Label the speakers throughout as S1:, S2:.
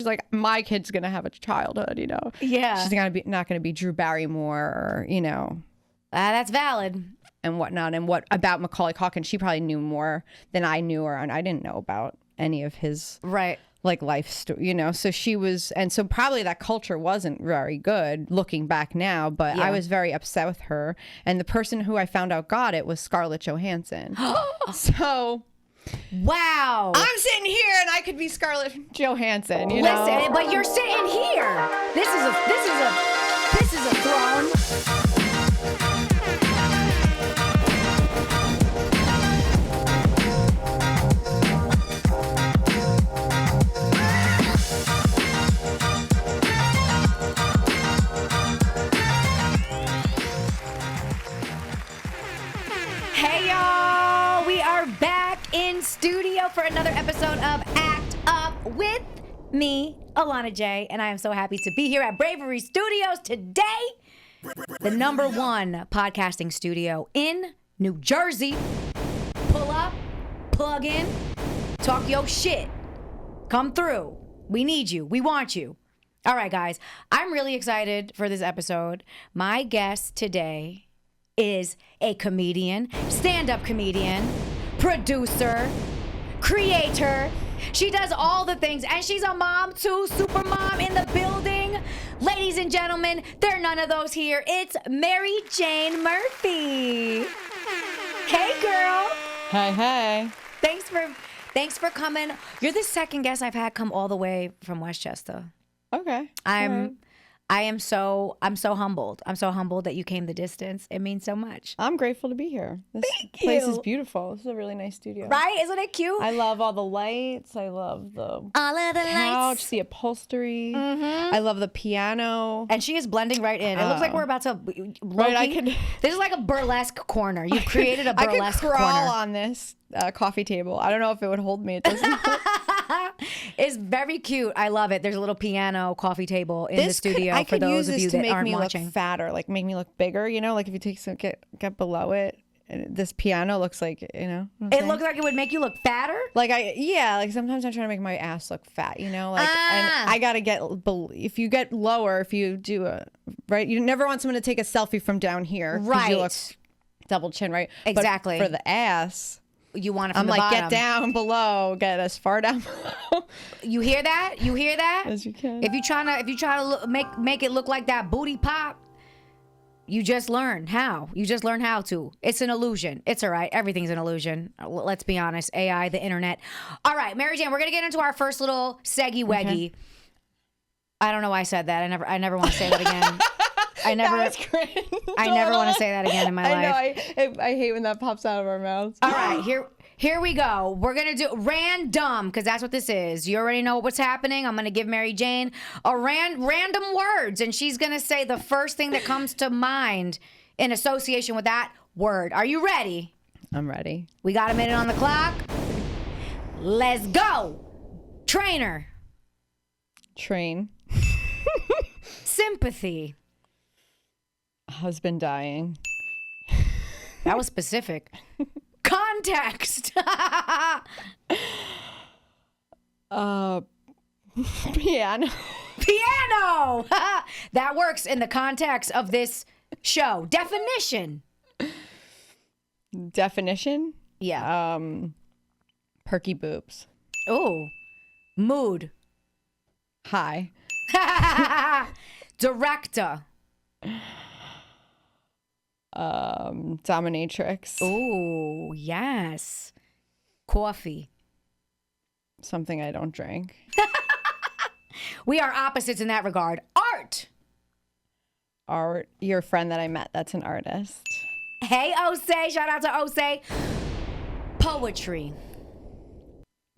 S1: She's like, my kid's gonna have a childhood, you know.
S2: Yeah.
S1: She's not gonna be Drew Barrymore or, you know.
S2: That's valid.
S1: And whatnot. And what about Macaulay Culkin? She probably knew more than I knew, and I didn't know about any of his like life story, you know. So she was, and so probably that culture wasn't very good looking back now, but I was very upset with her. And the person who I found out got it was Scarlett Johansson. So
S2: wow,
S1: I'm sitting here and I could be Scarlett Johansson, you know.
S2: Listen, but you're sitting here. This is a throne. Hey y'all, we are back in studio for another episode of Act Up with me, Alana J, and I am so happy to be here at Bravery Studios today, the #1 podcasting studio in New Jersey. Pull up, plug in, talk your shit. Come through. We need you. We want you. All right, guys, I'm really excited for this episode. My guest today is a comedian, stand-up comedian, producer, creator. She does all the things, and she's a mom too, super mom in the building. Ladies and gentlemen, there are none of those here. It's Mary Jane Murphy. Hey, girl.
S1: Hey.
S2: Thanks for coming. You're the second guest I've had come all the way from Westchester.
S1: Okay.
S2: I'm so humbled. I'm so humbled that you came the distance. It means so much.
S1: I'm grateful to be here. This place is beautiful. This is a really nice studio.
S2: Right? Isn't it cute?
S1: I love all the lights. I love the
S2: all of the
S1: couch,
S2: lights.
S1: the upholstery. I love the piano.
S2: And she is blending right in. It looks like we're about to
S1: Right,
S2: this is like a burlesque corner. You've created a burlesque corner.
S1: I could crawl on this coffee table. I don't know if it would hold me. It doesn't.
S2: It's very cute. I love it. There's a little piano coffee table in the studio for those of you that aren't watching.
S1: Look fatter, like make me look bigger. You know, like if you take some get below it, and this piano looks like, you know.
S2: It looks like it would make you look fatter.
S1: Like like sometimes I'm trying to make my ass look fat. You know, like and I gotta get if you get lower, if you do right, you never want someone to take a selfie from down here,
S2: right?
S1: You look double chin, right?
S2: Exactly.
S1: But for the ass.
S2: You want it from
S1: I'm
S2: the
S1: like,
S2: bottom.
S1: get down below, get as far down below.
S2: You hear that? You hear that?
S1: As you can.
S2: If you try to make it look like that booty pop, you just learn how. You just learn how to. It's an illusion. It's all right. Everything's an illusion. Let's be honest. AI, the internet. All right, Mary Jane, we're gonna get into our first little seggy weggy. Okay. I don't know why I said that. I never want to say that again. I never want to say that again in my life.
S1: I know. I hate when that pops out of our mouths.
S2: All right, here we go. We're going to do random, because that's what this is. You already know what's happening. I'm going to give Mary Jane a random words, and she's going to say the first thing that comes to mind in association with that word. Are you ready?
S1: I'm ready.
S2: We got a minute on the clock. Let's go. Trainer.
S1: Train.
S2: Sympathy.
S1: Husband dying.
S2: That was specific. Context.
S1: Piano.
S2: Piano. That works in the context of this show. Definition.
S1: Definition?
S2: Yeah.
S1: Perky boobs.
S2: Oh. Mood.
S1: High.
S2: Director.
S1: Dominatrix.
S2: Oh, yes. Coffee.
S1: Something I don't drink.
S2: We are opposites in that regard.
S1: Art. Your friend that I met, that's an artist.
S2: Hey, Osei. Shout out to Osei. Poetry.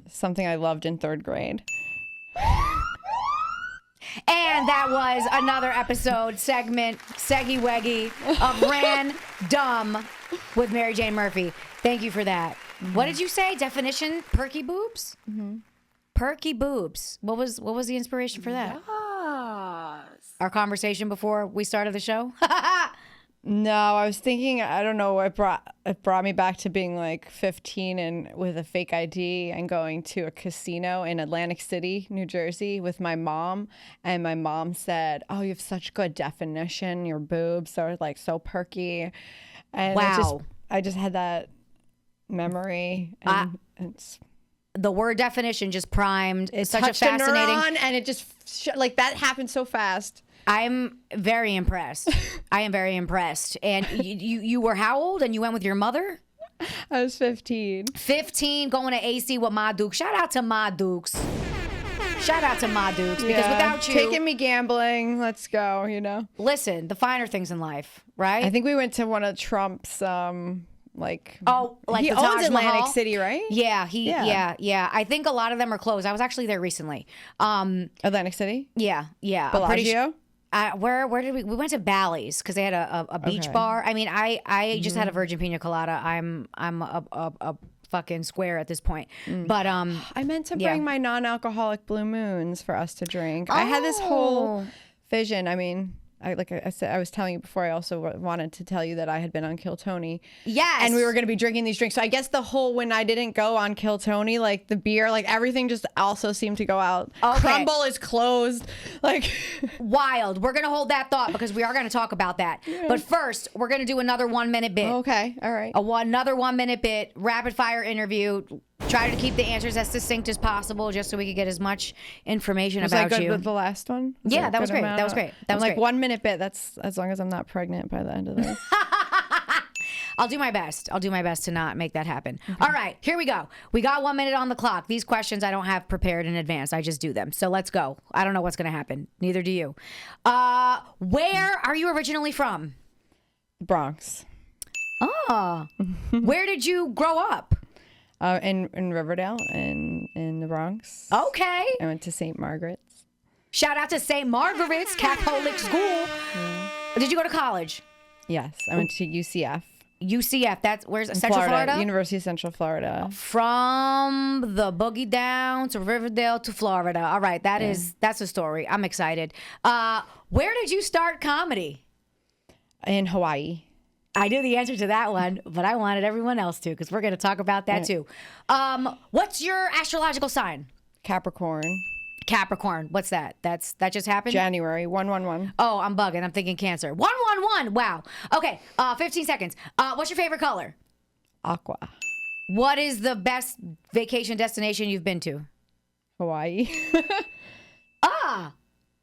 S1: Something I loved in 3rd grade.
S2: And that was another segment, Seggy Weggy of Random with Mary Jane Murphy. Thank you for that. Mm-hmm. What did you say? Definition? Perky boobs?
S1: Mm-hmm.
S2: Perky boobs. What was the inspiration for that?
S1: Yes.
S2: Our conversation before we started the show?
S1: No, I was thinking, I don't know, it brought me back to being like 15 and with a fake ID and going to a casino in Atlantic City, New Jersey with my mom. And my mom said, "Oh, you have such good definition. Your boobs are like so perky." And
S2: wow.
S1: I just had that memory. And it's
S2: the word definition just primed. It's such a
S1: touched a
S2: fascinating.
S1: neuron, and it just like that happened so fast.
S2: I'm very impressed. I am very impressed. And you were how old? And you went with your mother?
S1: I was 15.
S2: 15, going to AC with Ma Dukes. Shout out to Ma Dukes. Shout out to Ma Dukes. Because without you...
S1: Taking me gambling. Let's go, you know.
S2: Listen, the finer things in life, right?
S1: I think we went to one of Trump's... like
S2: he
S1: the
S2: owns
S1: Taj Atlantic
S2: Mahal.
S1: City, right?
S2: Yeah, yeah. I think a lot of them are closed. I was actually there recently.
S1: Atlantic City?
S2: Yeah.
S1: Bellagio?
S2: Where did we went to Bally's because they had a beach bar. I mean, I just had a virgin pina colada. I'm a fucking square at this point. But
S1: I meant to bring my non-alcoholic Blue Moons for us to drink. I had this whole vision. I mean, I said, I was telling you before, I also wanted to tell you that I had been on Kill Tony.
S2: Yes.
S1: And we were going to be drinking these drinks. So I guess when I didn't go on Kill Tony, like the beer, like everything just also seemed to go out.
S2: Okay.
S1: Crumble is closed. Like
S2: wild. We're going to hold that thought because we are going to talk about that. Yeah. But first, we're going to do another 1 minute bit.
S1: Okay. All right.
S2: Another 1 minute bit, rapid fire interview. Try to keep the answers as succinct as possible just so we could get as much information about you. Was that good
S1: with the last one?
S2: Yeah, that was great. That was great. That was
S1: like
S2: great.
S1: 1 minute bit. That's as long as I'm not pregnant by the end of this.
S2: I'll do my best. I'll do my best to not make that happen. Okay. All right, here we go. We got 1 minute on the clock. These questions I don't have prepared in advance. I just do them. So let's go. I don't know what's going to happen. Neither do you. Where are you originally from?
S1: Bronx.
S2: Oh. Where did you grow up?
S1: In Riverdale, in the Bronx.
S2: Okay.
S1: I went to St. Margaret's.
S2: Shout out to St. Margaret's Catholic School. Yeah. Did you go to college?
S1: Yes, I went to UCF.
S2: UCF, where's Central Florida?
S1: University of Central Florida.
S2: From the boogie down to Riverdale to Florida. All right, that's a story. I'm excited. Where did you start comedy?
S1: In Hawaii.
S2: I knew the answer to that one, but I wanted everyone else to because we're going to talk about that too. What's your astrological sign?
S1: Capricorn.
S2: Capricorn. What's that? That just happened?
S1: January 1/1/1.
S2: Oh, I'm bugging. I'm thinking Cancer. 1/1/1. Wow. Okay. 15 seconds. What's your favorite color?
S1: Aqua.
S2: What is the best vacation destination you've been to?
S1: Hawaii.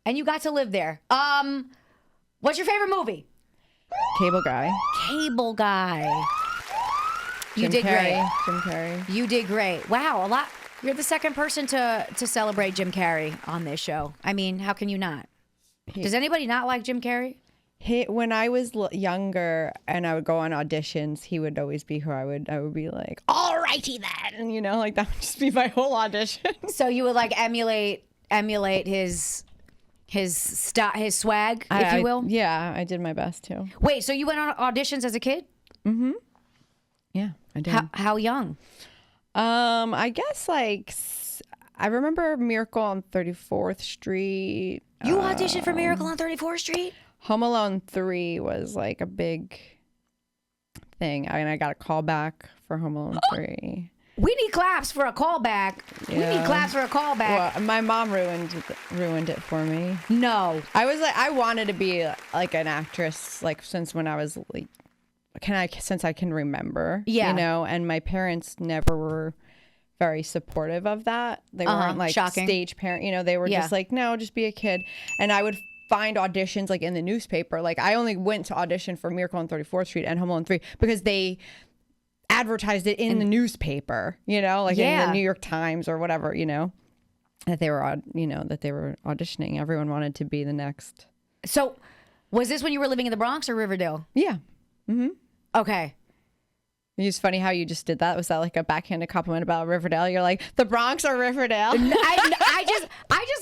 S2: And you got to live there. What's your favorite movie?
S1: Cable Guy.
S2: Cable Guy.
S1: Jim Carrey. Jim Carrey.
S2: You did great. Wow, a lot. You're the second person to celebrate Jim Carrey on this show. I mean, how can you not? Does anybody not like Jim Carrey?
S1: When I was younger and I would go on auditions, he would always be who I would be like, all righty then. And, like that would just be my whole audition. So
S2: you would like emulate his swag, if you will?
S1: Yeah, I did my best too.
S2: Wait, so you went on auditions as a kid?
S1: Mm-hmm. Yeah, I did.
S2: How young?
S1: I guess I remember Miracle on 34th Street.
S2: You auditioned for Miracle on 34th Street?
S1: Home Alone 3 was like a big thing. And I got a call back for Home Alone 3.
S2: We need claps for a callback. Yeah. We need claps for a callback.
S1: Well, my mom ruined it for me.
S2: No.
S1: I wanted to be like an actress since when I was since I can remember.
S2: Yeah.
S1: And my parents never were very supportive of that. They weren't
S2: shocking.
S1: Stage parent, they were just like, no, just be a kid. And I would find auditions in the newspaper. I only went to audition for Miracle on 34th Street and Home Alone 3 because they advertised it in the newspaper, in the New York Times or whatever, that they were, that they were auditioning. Everyone wanted to be the next.
S2: So was this when you were living in the Bronx or Riverdale?
S1: Yeah. Mm-hmm.
S2: Okay.
S1: It's funny how you just did that. Was that like a backhanded compliment about Riverdale? You're like, the Bronx or Riverdale?
S2: I just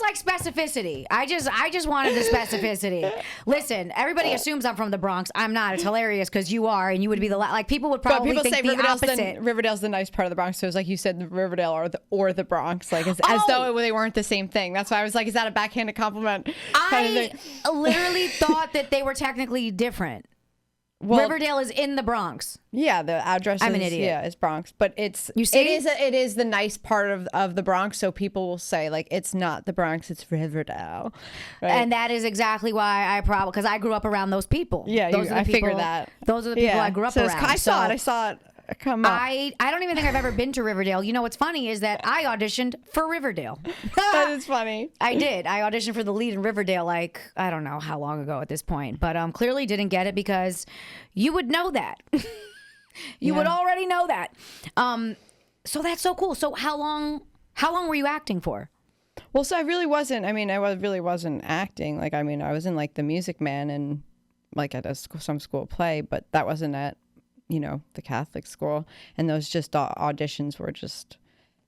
S2: like specificity. I just wanted the specificity. Listen, everybody assumes I'm from the Bronx. I'm not. It's hilarious because you are, and you would be people would probably think the opposite.
S1: Riverdale's the nice part of the Bronx. So it's like you said, the Riverdale or the Bronx, as though they weren't the same thing. That's why I was like, is that a backhanded compliment?
S2: I literally thought that they were technically different.
S1: Well,
S2: Riverdale is in the Bronx.
S1: Yeah, the address
S2: I'm an idiot.
S1: Yeah, it's Bronx, but it's
S2: You see?
S1: it is the nice part of the Bronx, so people will say like it's not the Bronx, it's Riverdale. Right?
S2: And that is exactly why because I grew up around those people.
S1: Yeah,
S2: those
S1: I figured that.
S2: Those are the people I grew up
S1: so
S2: around.
S1: I saw it come up.
S2: I don't even think I've ever been to Riverdale. You know what's funny is that I auditioned for Riverdale.
S1: That is funny.
S2: I did. I auditioned for the lead in Riverdale like, I don't know how long ago at this point, but clearly didn't get it because you would know that. You would already know that. So that's so cool. So how long were you acting for?
S1: Well, so I really wasn't. I mean, really wasn't acting. Like, I mean, I was in like The Music Man and like at some school play, but that wasn't at the Catholic school, and those just auditions were just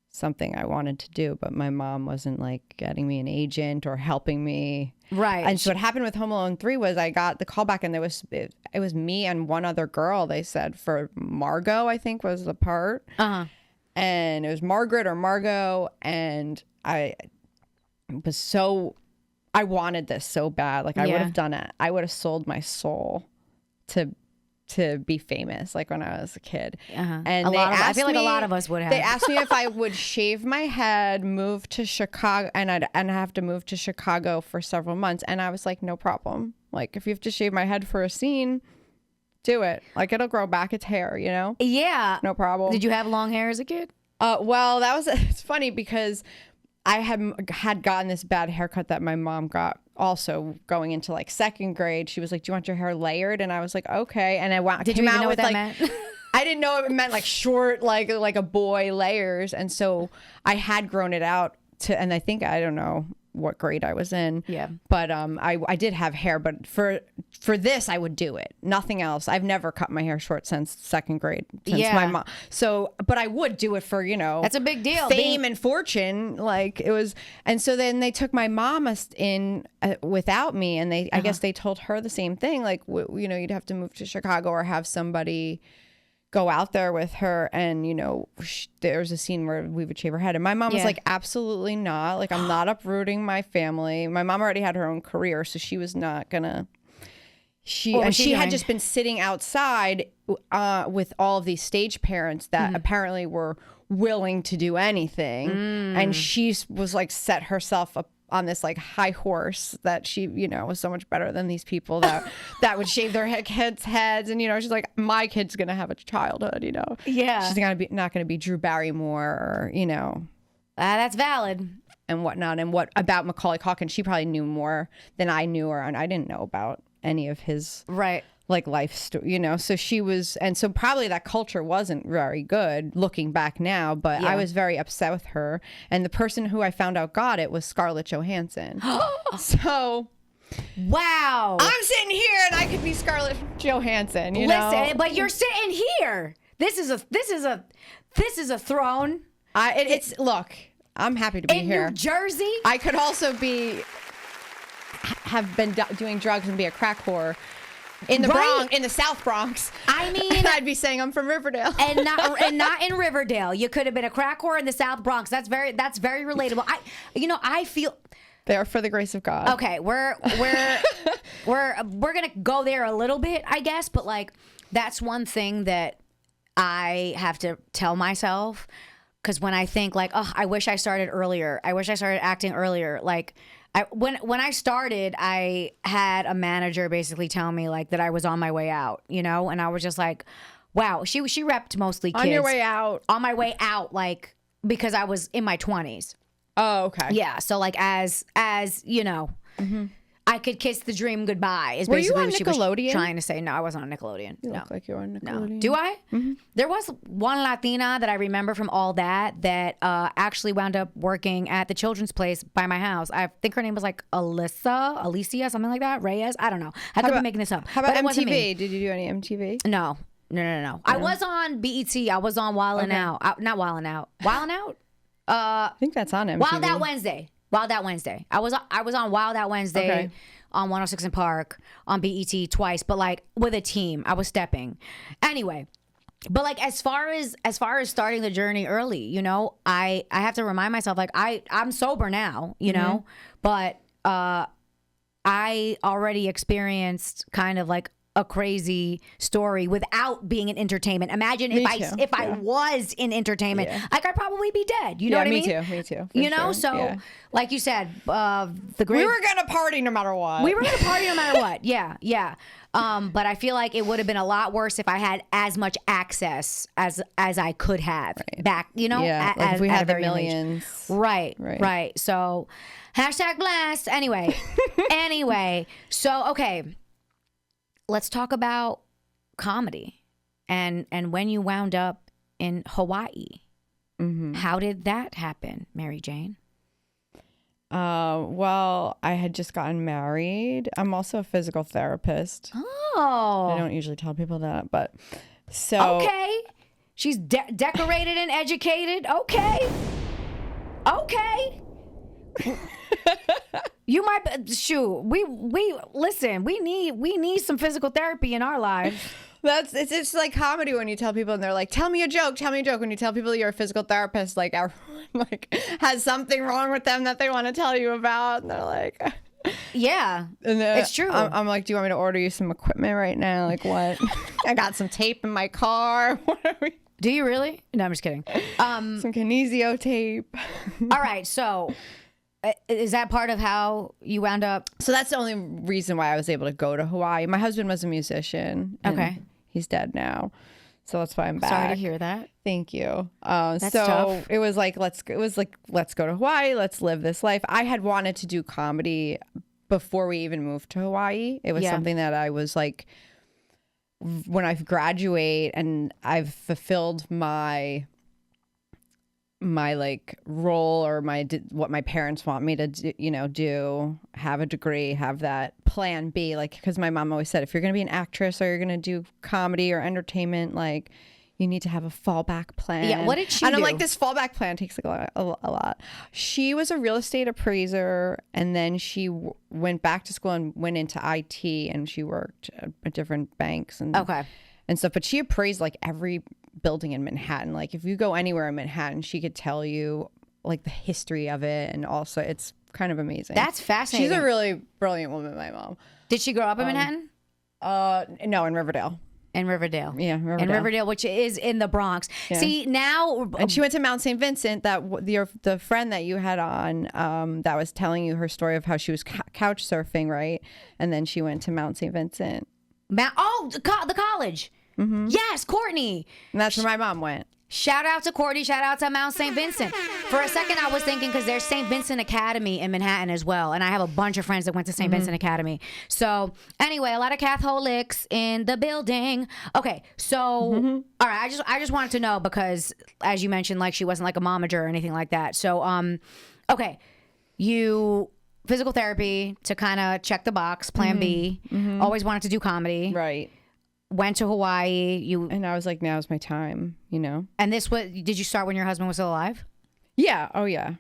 S1: something I wanted to do, but my mom wasn't like getting me an agent or helping me.
S2: Right.
S1: And so what happened with Home Alone 3 was I got the call back, and it was me and one other girl, they said, for Margot, I think was the part.
S2: Uh-huh.
S1: And it was Margaret or Margot, and I wanted this so bad. Like I would have done it. I would have sold my soul to be famous, like when I was a kid.
S2: Uh-huh.
S1: And
S2: I feel like a lot of us would have.
S1: They asked me if I would shave my head, move to Chicago, and I'd have to move to Chicago for several months. And I was like, no problem. Like if you have to shave my head for a scene, do it. Like it'll grow back its hair,
S2: Yeah.
S1: No problem.
S2: Did you have long hair as a kid?
S1: Well, it's funny because I had gotten this bad haircut that my mom got also going into like second grade. She was like, do you want your hair layered? And I was like, okay. And
S2: Did you even know what that meant?
S1: I didn't know it meant like short, like a boy layers. And so I had grown it out and I think, I don't know what grade I was in.
S2: Yeah.
S1: But I did have hair, but for this I would do it. Nothing else. I've never cut my hair short since second grade. Since my mom. So, but I would do it for,
S2: that's a big deal.
S1: Fame and fortune. Like it was. And so then they took my mom in without me, and I guess they told her the same thing. Like, you'd have to move to Chicago or have somebody go out there with her, and there's a scene where we would shave her head, and my mom was like, absolutely not. Like, I'm not uprooting my family. My mom already had her own career, so she was not gonna. She had just been sitting outside with all of these stage parents that apparently were willing to do anything, and she was like set herself up on this like high horse that she was so much better than these people that would shave their kids' heads, and she's like, my kid's gonna have a childhood, she's not gonna be Drew Barrymore, or
S2: that's valid
S1: and whatnot. And what about Macaulay Culkin? She probably knew more than I knew, and I didn't know about any of his like life story, so she was, and so probably that culture wasn't very good looking back now, but I was very upset with her, and the person who I found out got it was Scarlett Johansson. So
S2: wow,
S1: I'm sitting here and I could be Scarlett Johansson,
S2: Listen, but you're sitting here. This is a throne.
S1: Look, I'm happy to be here.
S2: In New Jersey?
S1: I could also have been doing drugs and be a crack whore in the Bronx, in the South Bronx.
S2: I mean,
S1: I'd be saying I'm from Riverdale,
S2: and not in Riverdale. You could have been a crack whore in the South Bronx. That's very relatable. I feel
S1: they are for the grace of God.
S2: Okay, we're gonna go there a little bit, I guess, but like that's one thing that I have to tell myself, because when I think like, oh, I wish I started earlier. I wish I started acting earlier. Like. When I started, I had a manager basically tell me like that I was on my way out, and I was just like, wow. She repped mostly kids.
S1: On your way out.
S2: On my way out, like because I was in my 20s.
S1: Oh, okay.
S2: Yeah. So like as I could kiss the dream goodbye is basically what she was trying to say. No, I wasn't on Nickelodeon.
S1: You look like you're on Nickelodeon.
S2: No. Do I? Mm-hmm. There was one Latina that I remember from all that actually wound up working at the children's place by my house. I think her name was like Alicia, something like that. Reyes. I don't know. I could be making this up.
S1: How about MTV? Did you do any MTV?
S2: No. I was on BET. I was on Wildin' Out. Not Wildin' Out. Wildin' Out?
S1: I think that's on MTV.
S2: Wild Out Wednesday. I was on Wild Out Wednesday on 106 in Park on BET twice, but like with a team. I was stepping. Anyway, but like as far as starting the journey early, I have to remind myself like I'm sober now, but I already experienced kind of like a crazy story without being in entertainment. Imagine
S1: Me
S2: if
S1: too.
S2: I was in entertainment, like I'd probably be dead. You know what I mean?
S1: Me too.
S2: You know,
S1: sure.
S2: so like you said,
S1: we were gonna party no matter what.
S2: We were gonna party no matter what. Yeah. But I feel like it would have been a lot worse if I had as much access as I could have back. You know,
S1: like if we
S2: at
S1: had
S2: a
S1: the
S2: very young age.
S1: millions.
S2: Right. So, #blessed. Anyway. So okay, let's talk about comedy and when you wound up in Hawaii. How did that happen, Mary Jane?
S1: Well, I had just gotten married. I'm also a physical therapist.
S2: Oh,
S1: I don't usually tell people that, but so
S2: okay. She's decorated and educated. Okay. You might shoot. We listen. We need some physical therapy in our lives.
S1: it's like comedy when you tell people and they're like, tell me a joke. When you tell people you're a physical therapist, like everyone like has something wrong with them that they want to tell you about, and they're like,
S2: yeah,
S1: and
S2: it's true.
S1: I'm like, do you want me to order you some equipment right now? Like what? I got some tape in my car. What are we?
S2: Do you really? No, I'm just kidding.
S1: Some kinesio tape.
S2: All right, so is that part of how you wound up?
S1: So that's the only reason why I was able to go to Hawaii. My husband was a musician.
S2: Okay.
S1: He's dead now. So that's why I'm back.
S2: Sorry to hear that.
S1: Thank you.
S2: That's
S1: so
S2: tough.
S1: it was like, let's go to Hawaii. Let's live this life. I had wanted to do comedy before we even moved to Hawaii. It was something that I was like, when I graduate and I've fulfilled my like role or what my parents want me to do, have a degree, have that plan B, like, because my mom always said, if you're going to be an actress or you're going to do comedy or entertainment, like you need to have a fallback plan.
S2: Yeah, what did she
S1: And
S2: do?
S1: I'm like, this fallback plan takes like a lot. She was a real estate appraiser, and then she went back to school and went into IT, and she worked at different banks and stuff. But she appraised like every building in Manhattan. Like if you go anywhere in Manhattan, she could tell you like the history of it, and also it's kind of amazing.
S2: That's fascinating.
S1: She's a really brilliant woman, my mom.
S2: Did she grow up in Manhattan?
S1: No, in Riverdale.
S2: In Riverdale.
S1: Yeah, Riverdale.
S2: In Riverdale, which is in the Bronx.
S1: Yeah.
S2: See, now...
S1: And she went to Mount St. Vincent, that the friend that you had on that was telling you her story of how she was couch surfing, right? And then she went to Mount St. Vincent.
S2: The college. Mm-hmm. Yes, Courtney.
S1: And that's where my mom went.
S2: Shout out to Courtney. Shout out to Mount St. Vincent. For a second, I was thinking, because there's St. Vincent Academy in Manhattan as well. And I have a bunch of friends that went to St. Vincent Academy. So anyway, a lot of Catholics in the building. Okay, so, all right, I just wanted to know, because as you mentioned, like she wasn't like a momager or anything like that. So, okay, you... physical therapy to kind of check the box, plan B. Always wanted to do comedy.
S1: Right.
S2: Went to Hawaii.
S1: And I was like, now's my time,
S2: And this was, did you start when your husband was still alive?
S1: Yeah. Oh, yeah.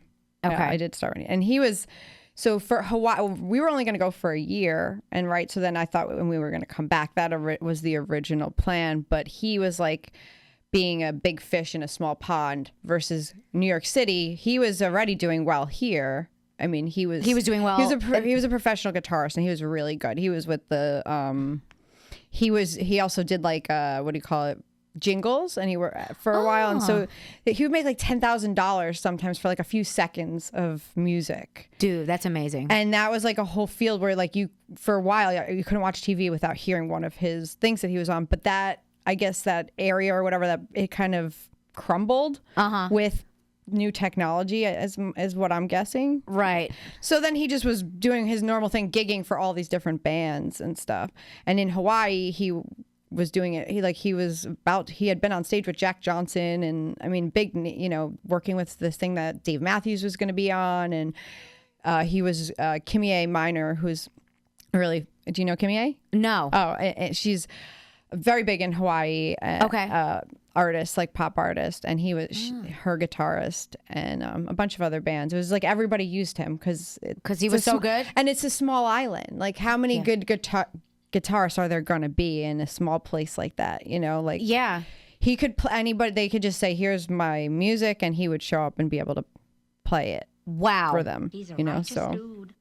S2: Okay.
S1: Yeah, I did start and he was, so for Hawaii, we were only going to go for a year. And right. So then I thought when we were going to come back, that was the original plan. But he was like being a big fish in a small pond versus New York City. He was already doing well here. I mean, he was
S2: doing well.
S1: He was a professional guitarist, and he was really good. He was with the he also did like what do you call it, jingles, and he worked for a while, and so he would make like $10,000 sometimes for like a few seconds of music.
S2: Dude, that's amazing.
S1: And that was like a whole field where like you for a while you couldn't watch TV without hearing one of his things that he was on. But that, I guess, that area or whatever, that it kind of crumbled with new technology, as what I'm guessing.
S2: Right.
S1: So then he just was doing his normal thing, gigging for all these different bands and stuff. And in Hawaii, he was doing it. He had been on stage with Jack Johnson, and I mean, big, working with this thing that Dave Matthews was going to be on. And he was Kimmy A. Minor, who's really, do you know Kimmy A?
S2: No.
S1: Oh, and she's very big in Hawaii. Artist, like pop artist, and he was her guitarist, and a bunch of other bands. It was like everybody used him because
S2: he was so good.
S1: And it's a small island. Like how many good guitarists are there going to be in a small place like that? Like he could play anybody. They could just say, "Here's my music," and he would show up and be able to play it.
S2: Wow,
S1: for them.
S3: He's a righteous
S1: so
S3: dude.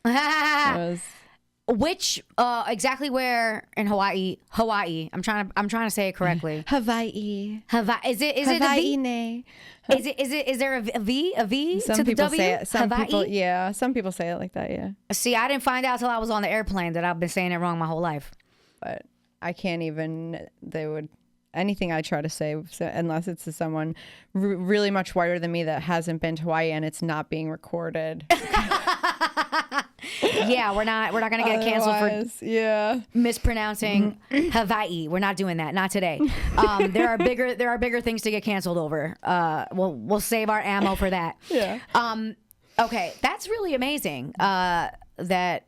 S1: it was.
S2: Which exactly where in Hawaii? I'm trying to say it correctly.
S1: Hawaii.
S2: Is it
S1: Hawaii?
S2: a V? Is there a V
S1: Some
S2: to the
S1: people
S2: W?
S1: say it. Some
S2: Hawaii?
S1: people, yeah. Some people say it like that, yeah.
S2: See, I didn't find out till I was on the airplane that I've been saying it wrong my whole life.
S1: But I can't even. Anything I try to say, unless it's to someone really much whiter than me that hasn't been to Hawaii and it's not being recorded.
S2: Yeah, we're not gonna get canceled for mispronouncing Hawaii. We're not doing that. Not today. There are bigger things to get canceled over. We'll save our ammo for that.
S1: Yeah.
S2: Okay, that's really amazing. That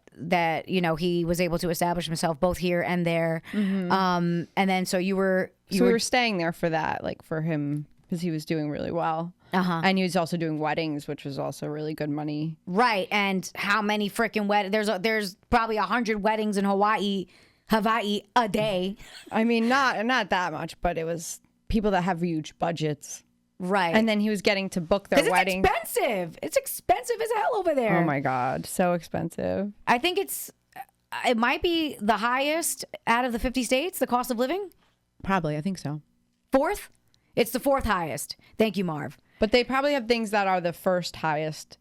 S2: he was able to establish himself both here and there. And then so we were
S1: staying there for that, like for him, because he was doing really well. And he was also doing weddings, which was also really good money.
S2: Right. And how many freaking weddings? There's probably 100 weddings in Hawaii a day.
S1: I mean, not that much, but it was people that have huge budgets.
S2: Right.
S1: And then he was getting to book their wedding.
S2: It's expensive. It's expensive as hell over there.
S1: Oh my God. So expensive.
S2: I think it might be the highest out of the 50 states, the cost of living.
S1: Probably. I think so.
S2: Fourth? It's the fourth highest. Thank you, Marv.
S1: But they probably have things that are the first highest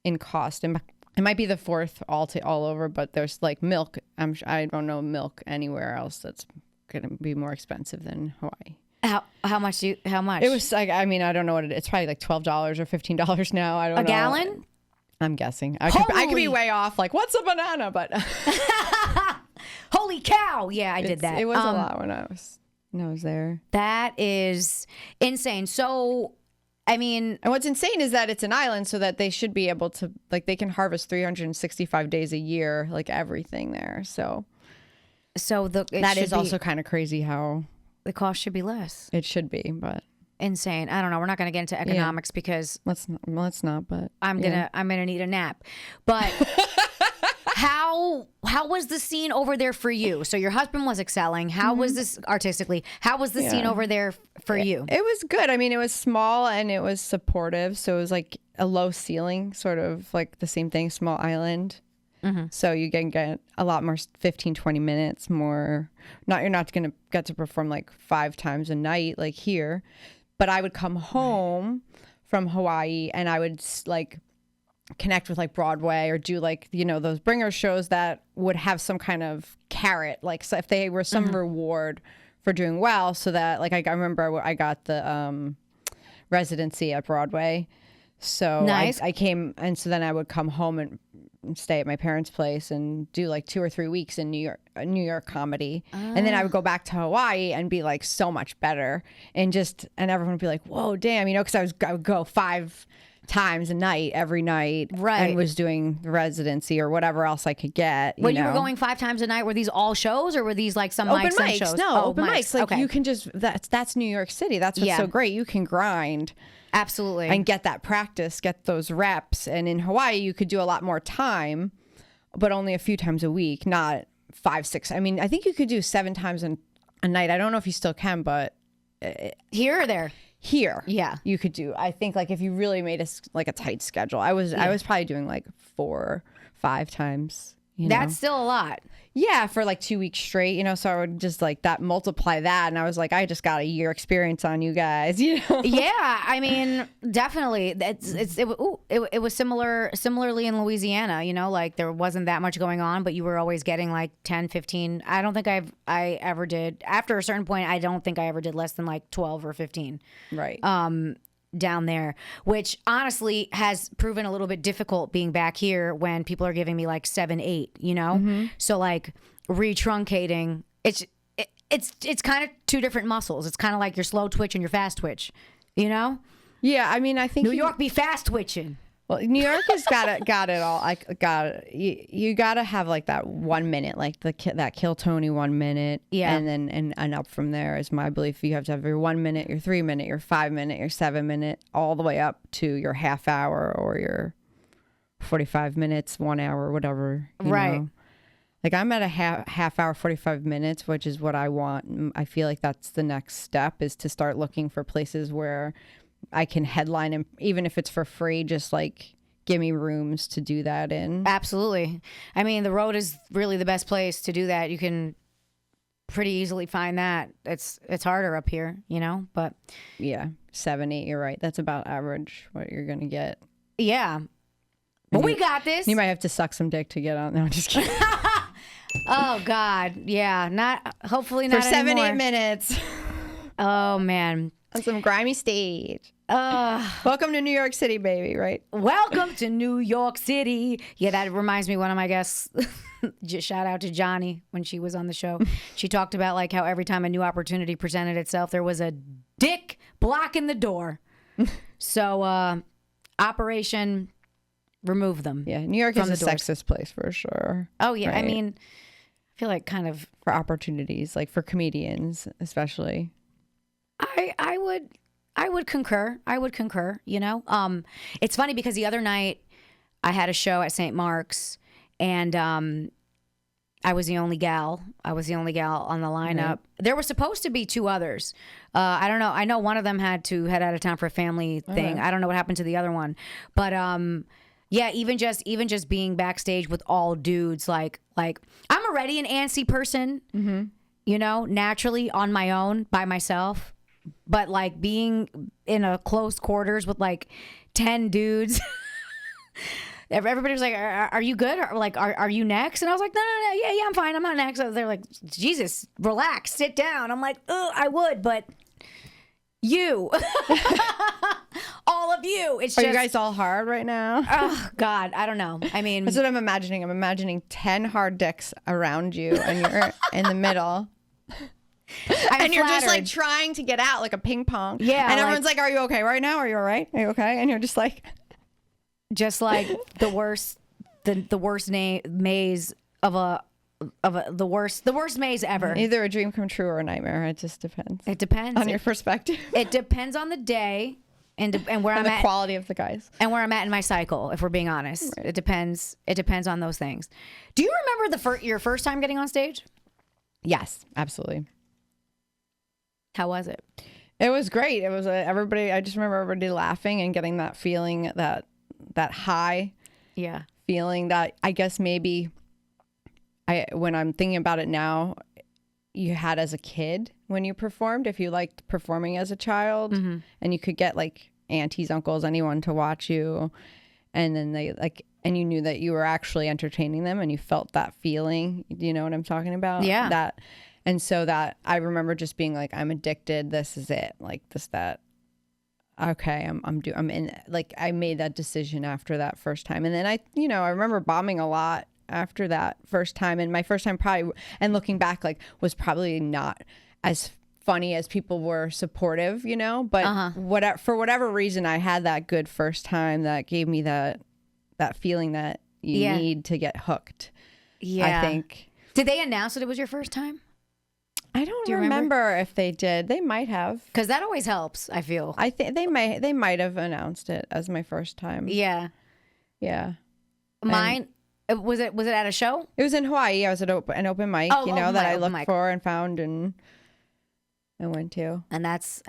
S1: in cost. It might be the fourth all over, but there's like milk. I don't know milk anywhere else that's going to be more expensive than Hawaii.
S2: How much? How much?
S1: It was like, I mean, I don't know what it's probably like $12 or $15 now. I don't know.
S2: A gallon?
S1: I'm guessing. I could be way off. Like, what's a banana? But
S2: holy cow! Yeah, I did that.
S1: It was a lot when I was there.
S2: That is insane. So, I mean,
S1: and what's insane is that it's an island, so that they should be able to, like, they can harvest 365 days a year, like everything there. So
S2: that is
S1: also kind of crazy how
S2: the cost should be less.
S1: It should be, but
S2: insane. I don't know. We're not going to get into economics because
S1: let's not. But
S2: I'm gonna need a nap. But how was the scene over there for you? So your husband was excelling. How was this artistically? How was the scene over there for you?
S1: It was good. I mean, it was small and it was supportive. So it was like a low ceiling, sort of like the same thing, small island. So you can get a lot more 15, 20 minutes more. You're not going to get to perform like 5 times a night like here. But I would come home from Hawaii and I would like connect with like Broadway or do like, those bringer shows that would have some kind of carrot. Like, so if they were some reward for doing well, so that like I remember I got the residency at Broadway. So
S2: nice.
S1: I came, and so then I would come home and stay at my parents' place and do like 2 or 3 weeks in New York comedy. And then I would go back to Hawaii and be like so much better, and everyone would be like, whoa, damn, because I would go 5 times a night every night,
S2: right,
S1: and was doing the residency or whatever else I could get.
S2: When you were going 5 times a night, were these all shows or were these like some
S1: open
S2: mics and
S1: mics?
S2: shows?
S1: No, open mics. Like
S2: okay.
S1: you can just that's New York City. That's what's so great. You can grind.
S2: Absolutely.
S1: And get that practice, get those reps. And in Hawaii, you could do a lot more time, but only a few times a week, not 5, 6. I mean, I think you could do 7 times a night. I don't know if you still can, but
S2: here or there?
S1: Here.
S2: Yeah.
S1: You could do, I think, like if you really made a tight schedule. I was probably doing like 4, 5 times.
S2: That's still a lot.
S1: Yeah, for like 2 weeks straight, so I would just like multiply that. And I was like, I just got a year experience on you guys,
S2: Yeah, I mean, definitely. It was similarly in Louisiana, like there wasn't that much going on, but you were always getting like 10, 15. I don't think I ever did. After a certain point, I don't think I ever did less than like 12 or 15.
S1: Right.
S2: Down there, which honestly has proven a little bit difficult being back here when people are giving me like 7, 8, So like retruncating, it's kind of 2 different muscles. It's kind of like your slow twitch and your fast twitch,
S1: Yeah, I mean, I think
S2: New York be fast twitching.
S1: Well, New York has got it all. You got to have like that 1 minute, like that Kill Tony 1 minute, and then and up from there is my belief. You have to have your 1 minute, your 3 minute, your 5 minute, your 7 minute, all the way up to your half hour or your 45 minutes, 1 hour, whatever. You know? Like I'm at a half hour, 45 minutes, which is what I want. I feel like that's the next step, is to start looking for places where I can headline, and even if it's for free, just like give me rooms to do that in.
S2: Absolutely. I mean, the road is really the best place to do that. You can pretty easily find that. It's harder up here, you know, but
S1: yeah, 7, 8, you're right. That's about average what you're gonna get.
S2: Yeah. But we got this.
S1: You might have to suck some dick to get on. No, I'm just kidding.
S2: Oh God. Yeah. Hopefully not
S1: for 7,
S2: anymore.
S1: 8 minutes.
S2: Oh man.
S1: On some grimy stage. Welcome to New York City, baby, right?
S2: Welcome to New York City. Yeah, that reminds me, one of my guests, just shout out to Johnny when she was on the show. She talked about like how every time a new opportunity presented itself, there was a dick blocking the door. So Operation Remove Them.
S1: Yeah, New York is a sexist place for sure.
S2: Oh yeah,
S1: right?
S2: I mean, I feel like kind of
S1: for opportunities, like for comedians especially.
S2: I would concur. You know, it's funny because the other night I had a show at St. Mark's, and I was the only gal. on the lineup. Right. There were supposed to be 2 others. I don't know. I know one of them had to head out of town for a family thing. I don't know what happened to the other one, but yeah, even just being backstage with all dudes, like I'm already an antsy person, you know, naturally on my own by myself. But like being in a close quarters with like 10 dudes, everybody was like, "Are you good? Or like, are you next?" And I was like, "No, yeah, I'm fine. I'm not next." They're like, "Jesus, relax, sit down." I'm like, "Oh, I would, but you, all of you, it's just."
S1: Are you guys all hard right now?
S2: Oh God, I don't know. I mean,
S1: that's what I'm imagining. I'm imagining 10 hard dicks around you, and you're in the middle. And you're just like trying to get out like a ping pong.
S2: Yeah.
S1: And everyone's like, "Are you okay right now? Are you all right? Are you okay?" And you're just like
S2: the worst, the worst maze the worst maze ever.
S1: Either a dream come true or a nightmare. It just depends.
S2: It depends
S1: on your perspective.
S2: It depends on the day and where I'm at.
S1: The quality of the guys.
S2: And where I'm at in my cycle, if we're being honest. Right. It depends on those things. Do you remember your first time getting on stage?
S1: Yes, absolutely.
S2: How was it?
S1: It was great. It was everybody. I just remember everybody laughing and getting that feeling, that high, feeling that I guess maybe when I'm thinking about it now, you had as a kid when you performed. If you liked performing as a child, and you could get like aunties, uncles, anyone to watch you, and then and you knew that you were actually entertaining them, and you felt that feeling. You know what I'm talking about?
S2: Yeah.
S1: And so that I remember just being like, I'm addicted. This is it. Like that. Okay, I'm in. Like I made that decision after that first time, and then I remember bombing a lot after that first time, and my first time probably, and looking back, like was probably not as funny as people were supportive, you know. But for whatever reason, I had that good first time that gave me that feeling that you need to get hooked. Yeah, I think.
S2: Did they announce that it was your first time?
S1: I don't remember if they did. They might have,
S2: because that always helps. I feel.
S1: I think they might have announced it as my first time.
S2: Yeah.
S1: Mine
S2: was it at a show?
S1: It was in Hawaii. I was at an open mic, that I looked for and found and I went to.
S2: And that's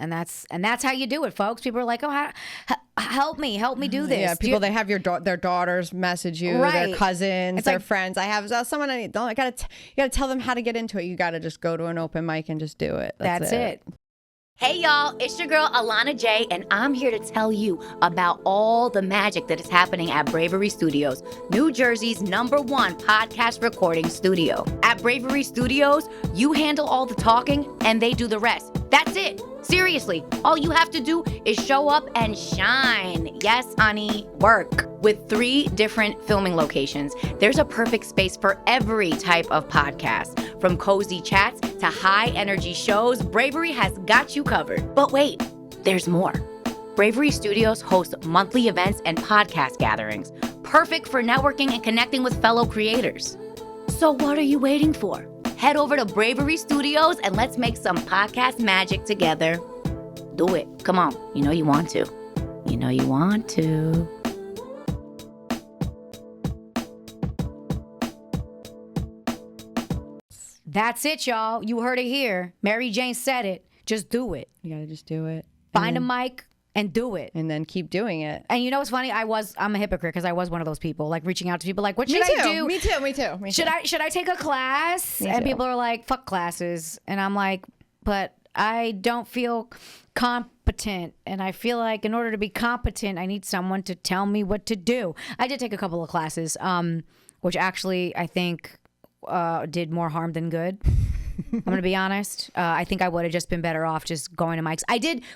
S2: how you do it, folks. People are like, "Oh, help me do this."
S1: Yeah, people they have their daughters message you, their cousins, their friends. I have someone I need. You gotta tell them how to get into it. You gotta just go to an open mic and just do it.
S2: That's it.
S3: Hey y'all, it's your girl Alana J, and I'm here to tell you about all the magic that is happening at Bravery Studios, New Jersey's #1 podcast recording studio. At Bravery Studios, you handle all the talking and they do the rest. That's it. Seriously, all you have to do is show up and shine. Yes, honey, work. With 3 different filming locations, there's a perfect space for every type of podcast. From cozy chats to high-energy shows, Bravery has got you covered. But wait, there's more. Bravery Studios hosts monthly events and podcast gatherings, perfect for networking and connecting with fellow creators. So what are you waiting for? Head over to Bravery Studios and let's make some podcast magic together. Do it. Come on. You know you want to. You know you want to.
S2: That's it, y'all. You heard it here. Mary Jane said it. Just do it.
S1: You gotta just do it.
S2: Find a mic and do it.
S1: And then keep doing it.
S2: And you know what's funny? I'm a hypocrite because I was one of those people, like reaching out to people like, what should I do?
S1: Me too.
S2: Should I take a class? And people are like, fuck classes. And I'm like, but I don't feel competent. And I feel like in order to be competent, I need someone to tell me what to do. I did take a couple of classes, which actually I think did more harm than good. I'm going to be honest. I think I would have just been better off just going to mics.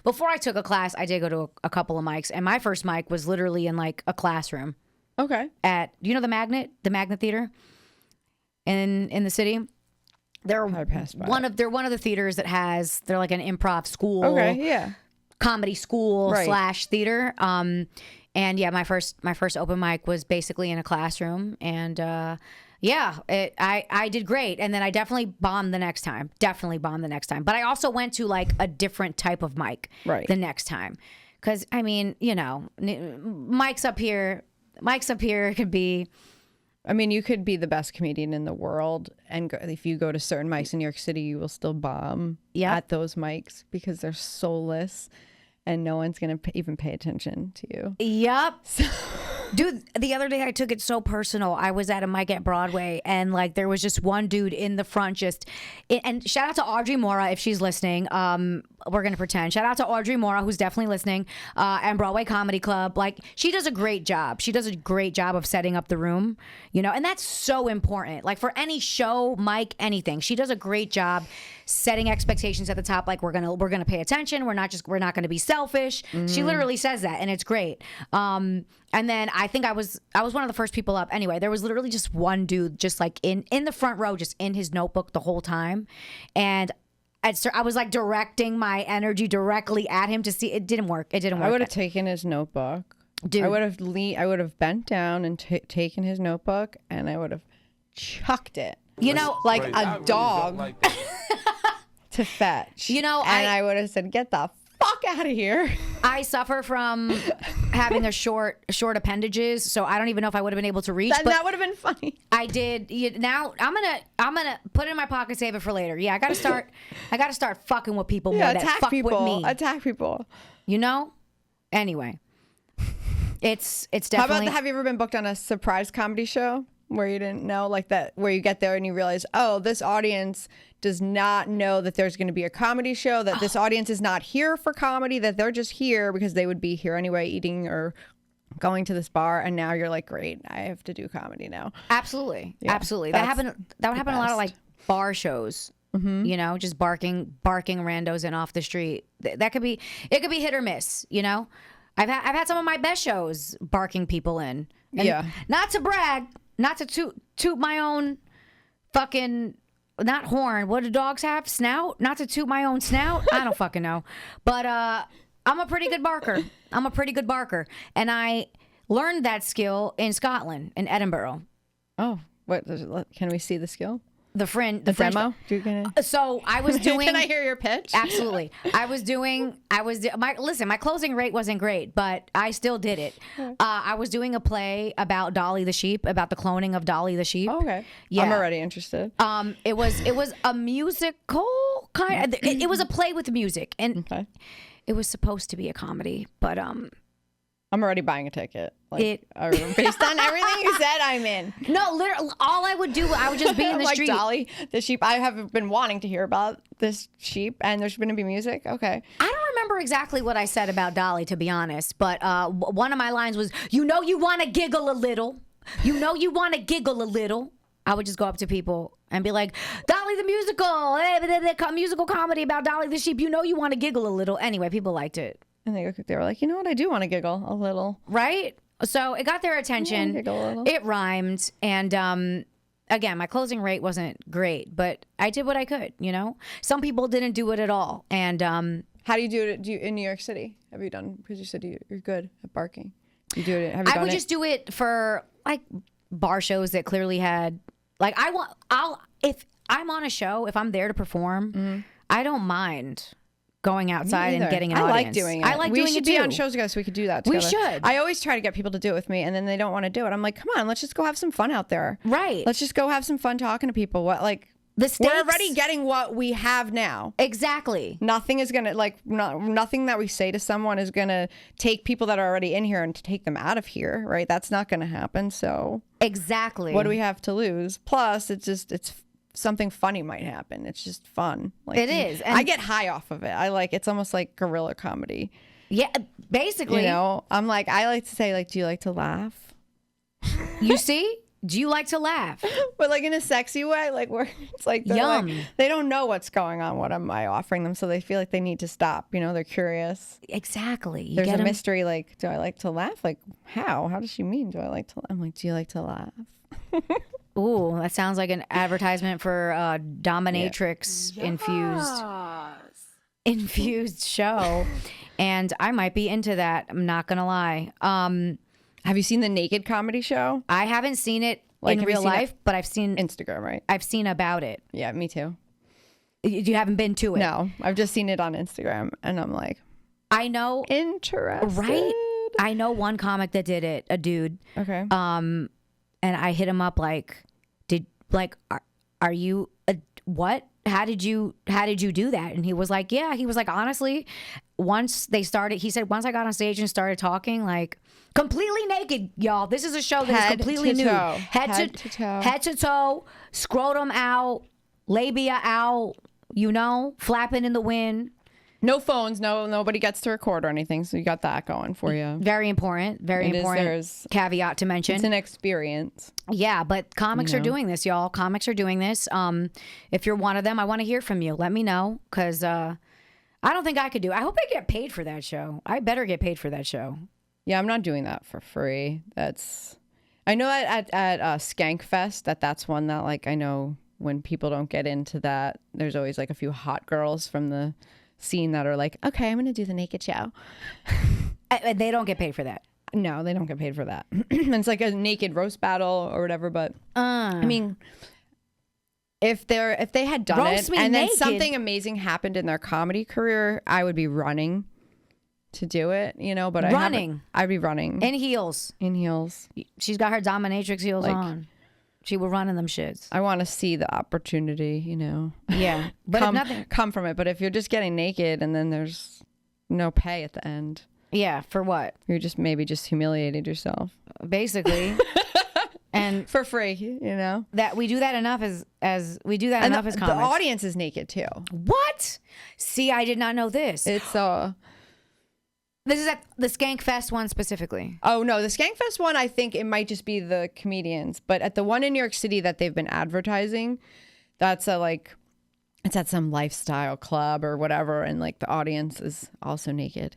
S2: Before I took a class, I did go to a couple of mics. And my first mic was literally in like a classroom.
S1: Okay.
S2: At, you know, the Magnet Theater in the city? They're one of the theaters that they're like an improv school.
S1: Okay, yeah.
S2: Comedy school / theater. And yeah, my first open mic was basically in a classroom. And I did great. And then I definitely bombed the next time. But I also went to like a different type of mic the next time. Because, I mean, you know, mics up here could be...
S1: I mean, you could be the best comedian in the world, and if you go to certain mics in New York City, you will still bomb at those mics because they're soulless, and no one's going to even pay attention to you.
S2: Yep. Dude, the other day I took it so personal. I was at a mic at Broadway, and like there was just one dude in the front and shout out to Audrey Mora if she's listening. We're going to pretend. Shout out to Audrey Mora, who's definitely listening, and Broadway Comedy Club. Like, she does a great job. She does a great job of setting up the room, you know, and that's so important. Like, for any show, mic, anything, she does a great job setting expectations at the top. Like, we're gonna pay attention. We're not going to be selfish. Mm-hmm. She literally says that, and it's great. And then I think I was one of the first people up. Anyway, there was literally just one dude just like in the front row, just in his notebook the whole time, and I was like directing my energy directly at him to see. It didn't work.
S1: I would have taken his notebook. Dude. I would have bent down and taken his notebook, and I would have chucked it.
S2: You know,
S1: like a dog to fetch.
S2: You know,
S1: and I would have said, "Get the fuck out of here."
S2: I suffer from having a short appendages, so I don't even know if I would have been able to reach.
S1: That would have been funny.
S2: I did. Now I'm gonna put it in my pocket, save it for later. Yeah, I gotta start fucking with people more that fuck with me.
S1: Attack people.
S2: You know. Anyway, it's definitely.
S1: Have you ever been booked on a surprise comedy show where you didn't know, like that, where you get there and you realize, oh, this audience does not know that there's going to be a comedy show, that this audience is not here for comedy, that they're just here because they would be here anyway, eating or going to this bar, and now you're like, great, I have to do comedy now.
S2: Absolutely. Yeah, absolutely. That would happen a lot of like bar shows. Mm-hmm. You know, just barking randos in off the street. It could be hit or miss, you know? I've had some of my best shows barking people in. And
S1: yeah.
S2: Not to brag, not to toot my own fucking, not horn. What do dogs have? Snout? Not to toot my own snout? I don't fucking know. But I'm a pretty good barker. And I learned that skill in Scotland, in Edinburgh.
S1: Oh, what? Can we see the skill?
S2: The
S1: demo?
S2: So I was doing.
S1: Can I hear your pitch?
S2: Absolutely. My closing rate wasn't great, but I still did it. I was doing a play about Dolly the sheep, about the cloning of Dolly the sheep.
S1: Oh, okay.
S2: Yeah.
S1: I'm already interested.
S2: It was a musical kind of, it was a play with music, and it was supposed to be a comedy, but
S1: I'm already buying a ticket. Based on everything you said, I'm in.
S2: No, literally, all I would just be in the street.
S1: Like Dolly, the sheep. I have been wanting to hear about this sheep, and there's going to be music. Okay.
S2: I don't remember exactly what I said about Dolly, to be honest, but one of my lines was, you want to giggle a little. I would just go up to people and be like, Dolly the musical, musical comedy about Dolly the sheep. You want to giggle a little. Anyway, people liked it.
S1: And they were like, you know what? I do want to giggle a little.
S2: Right? So it got their attention.
S1: Giggle a little.
S2: It rhymed. And again, my closing rate wasn't great, but I did what I could, you know? Some people didn't do it at all. And
S1: how do you do it in New York City? Have you done, because you said you're good at barking. You do it. Have you done
S2: I would just do it for like bar shows that clearly had, like, if I'm on a show, if I'm there to perform, I don't mind going outside and getting an audience.
S1: I like doing it.
S2: I like doing it too.
S1: We should be on shows together so we could do that together.
S2: We should.
S1: I always try to get people to do it with me, and then they don't want to do it. I'm like, come on, let's just go have some fun out there.
S2: Right.
S1: Let's just go have some fun talking to people.
S2: The stakes.
S1: We're already getting what we have now.
S2: Exactly.
S1: Nothing is gonna nothing that we say to someone is gonna take people that are already in here and to take them out of here, right? That's not gonna happen. So
S2: exactly.
S1: What do we have to lose? Plus, it's something funny might happen. It's just fun. Like,
S2: it is. And
S1: I get high off of it. It's almost like guerrilla comedy.
S2: Yeah, basically.
S1: You know, I like to say, do you like to laugh?
S2: You see? Do you like to laugh?
S1: But like in a sexy way, like where it's like
S2: Yum.
S1: They don't know what's going on. What am I offering them? So they feel like they need to stop. You know, they're curious.
S2: Exactly.
S1: There's a mystery. Like, do I like to laugh? Like, how? How does she mean? Do I like to? I'm like, do you like to laugh?
S2: Ooh, that sounds like an advertisement for dominatrix infused show, and I might be into that. I'm not gonna lie.
S1: Have you seen the Naked comedy show?
S2: I haven't seen it in real life, but I've seen
S1: Instagram, right?
S2: I've seen about it.
S1: Yeah, me too.
S2: You haven't been to it?
S1: No, I've just seen it on Instagram, and I'm like,
S2: I know,
S1: interested,
S2: right? I know one comic that did it, a dude.
S1: Okay.
S2: And I hit him up like, are you what? How did you do that? And he was like, yeah. He was like, honestly, once they started, he said, once I got on stage and started talking, like completely naked, y'all. This is a show that is completely nude, head to toe, scrotum out, labia out, you know, flapping in the wind.
S1: No phones, nobody gets to record or anything, so you got that going for you.
S2: Very important, caveat to mention.
S1: It's an experience.
S2: Yeah, but comics are doing this, y'all. Comics are doing this. If you're one of them, I want to hear from you. Let me know, because I don't think I could do it. I hope I get paid for that show. I better get paid for that show.
S1: Yeah, I'm not doing that for free. I know at Skank Fest that's one that, like, I know when people don't get into that, there's always like a few hot girls from the scene that are like, okay, I'm gonna do the naked show.
S2: They don't get paid for that.
S1: No, they don't get paid for that. It's like a naked roast battle or whatever. But I mean, if they had done it and then something amazing happened in their comedy career, I would be running to do it, you know. But I'd be running
S2: in heels. She's got her dominatrix heels on. She was running them shits.
S1: I want to see the opportunity, you know.
S2: Yeah, but
S1: come from it. But if you're just getting naked and then there's no pay at the end,
S2: yeah, for what?
S1: You're just humiliated yourself,
S2: basically, and
S1: for free, you know.
S2: That we do that enough as comics.
S1: The audience is naked too.
S2: What? See, I did not know this.
S1: It's
S2: This is at the Skank Fest one specifically.
S1: Oh, no. The Skank Fest one, I think it might just be the comedians. But at the one in New York City that they've been advertising, that's it's at some lifestyle club or whatever. And like the audience is also naked.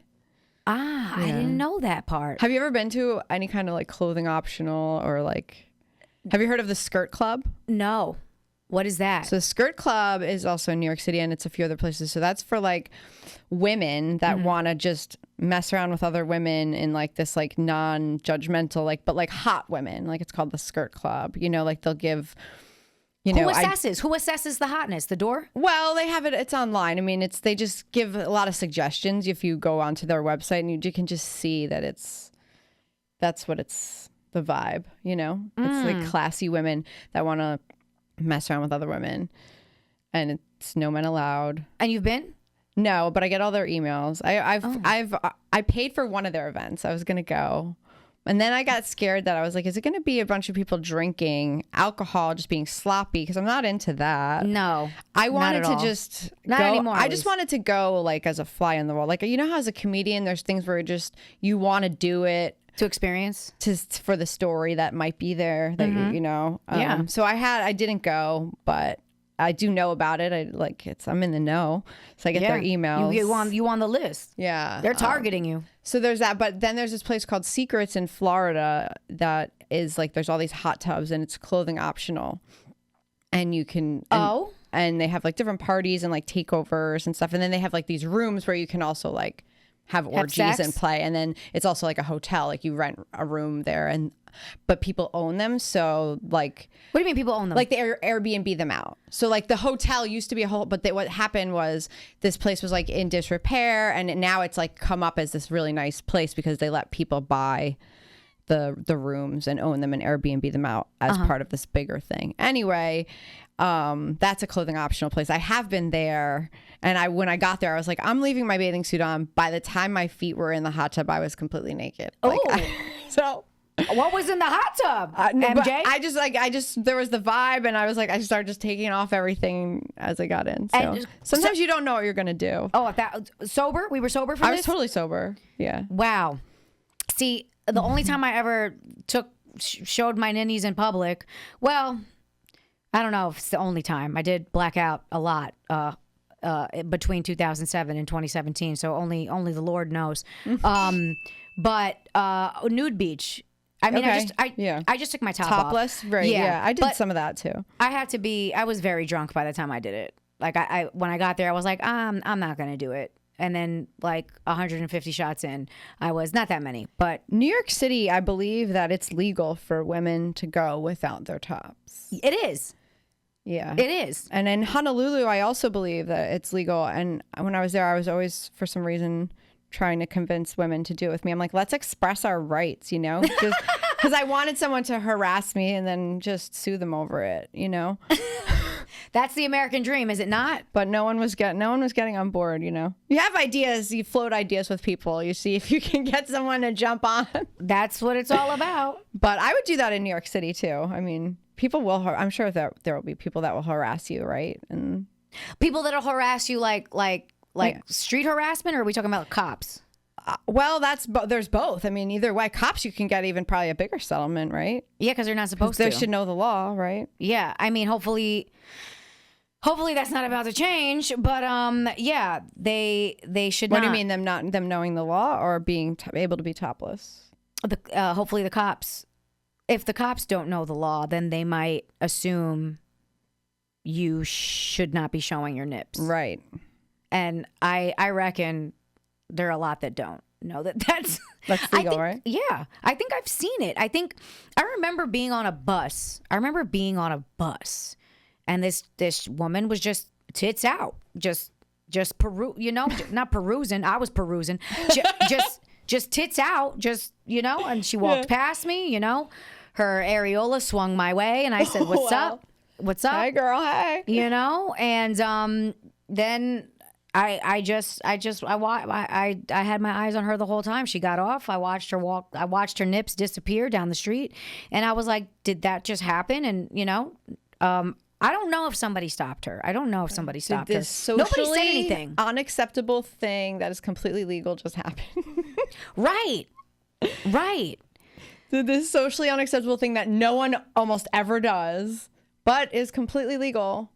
S2: Ah, yeah. I didn't know that part.
S1: Have you ever been to any kind of like clothing optional or like, have you heard of the Skirt Club?
S2: No. What is that?
S1: So the Skirt Club is also in New York City and it's a few other places. So that's for like women that want to just mess around with other women in like this like non-judgmental, but like hot women. Like it's called the Skirt Club. You know, like they'll give, you know.
S2: Who assesses the hotness? The door?
S1: Well, they have it. It's online. I mean, they just give a lot of suggestions if you go onto their website and you can just see that that's what it's the vibe, you know. It's like classy women that want to mess around with other women, and it's no men allowed.
S2: And you've been?
S1: No, but I get all their emails. I paid for one of their events. I was gonna go, and then I got scared that I was like, is it gonna be a bunch of people drinking alcohol, just being sloppy? Because I'm not into that.
S2: No,
S1: I wanted to just
S2: not
S1: go.
S2: anymore.
S1: I just wanted to go like as a fly in the wall. Like, you know how as a comedian, there's things where you want to do it.
S2: To experience?
S1: For the story that might be there, that you know.
S2: Yeah.
S1: So I didn't go, but I do know about it. I'm in the know. So I get their emails.
S2: You on the list.
S1: Yeah.
S2: They're targeting you.
S1: So there's that. But then there's this place called Secrets in Florida that is like, there's all these hot tubs and it's clothing optional. And you can. And they have like different parties and like takeovers and stuff. And then they have like these rooms where you can also like have orgies and play, and then it's also like a hotel, like you rent a room there, but people own them. So like,
S2: what do you mean people own them?
S1: Like they Airbnb them out. So like the hotel used to be a whole, but what happened was this place was like in disrepair, and now it's like come up as this really nice place because they let people buy the rooms and own them and Airbnb them out as part of this bigger thing. Anyway, that's a clothing optional place. I have been there, and when I got there, I was like, I'm leaving my bathing suit on. By the time my feet were in the hot tub, I was completely naked. Like, so.
S2: What was in the hot tub, MJ?
S1: I just there was the vibe, and I was like, I started just taking off everything as I got in. So sometimes you don't know what you're gonna do.
S2: Oh, sober? We were sober for this?
S1: I was totally sober. Yeah.
S2: Wow. See, the only time I ever showed my ninnies in public, well, I don't know if it's the only time. I did black out a lot between 2007 and 2017, so only the Lord knows. But nude beach. I mean, I just took my top
S1: topless,
S2: off.
S1: Right? Yeah, I did some of that too.
S2: I was very drunk by the time I did it. Like when I got there, I was like, I'm not gonna do it. And then like 150 shots in, I was not that many, but
S1: New York City, I believe that it's legal for women to go without their tops.
S2: It is.
S1: Yeah,
S2: it is.
S1: And in Honolulu, I also believe that it's legal. And when I was there, I was always, for some reason, trying to convince women to do it with me. I'm like, let's express our rights, you know, because I wanted someone to harass me and then just sue them over it, you know.
S2: That's the American dream, is it not?
S1: But no one was getting on board, you know. You have ideas, you float ideas with people. You see if you can get someone to jump on.
S2: That's what it's all about.
S1: But I would do that in New York City too. I mean, people will. I'm sure there will be people that will harass you, right? And
S2: people that'll harass you like street harassment, or are we talking about cops?
S1: Well, there's both. I mean, either way, cops, you can get even probably a bigger settlement, right?
S2: Yeah, because they're not supposed to.
S1: They should know the law, right?
S2: Yeah, I mean, hopefully that's not about to change. But yeah, they should.
S1: What do you mean them knowing the law or being able to be topless?
S2: Hopefully the cops. If the cops don't know the law, then they might assume you should not be showing your nips,
S1: right?
S2: And I reckon there are a lot that don't know that's
S1: legal, right?
S2: Yeah. I think I've seen it. I remember being on a bus. And this woman was just tits out. Just not perusing. I was perusing. Just tits out, and she walked past me, her areola swung my way, and I said, "What's up? What's up?
S1: Hi girl, hey."
S2: And then I had my eyes on her the whole time. She got off. I watched her walk. I watched her nips disappear down the street, and I was like, "Did that just happen?" And I don't know if somebody stopped her. Nobody said anything.
S1: Unacceptable thing that is completely legal just happened.
S2: Right.
S1: This socially unacceptable thing that no one almost ever does, but is completely legal.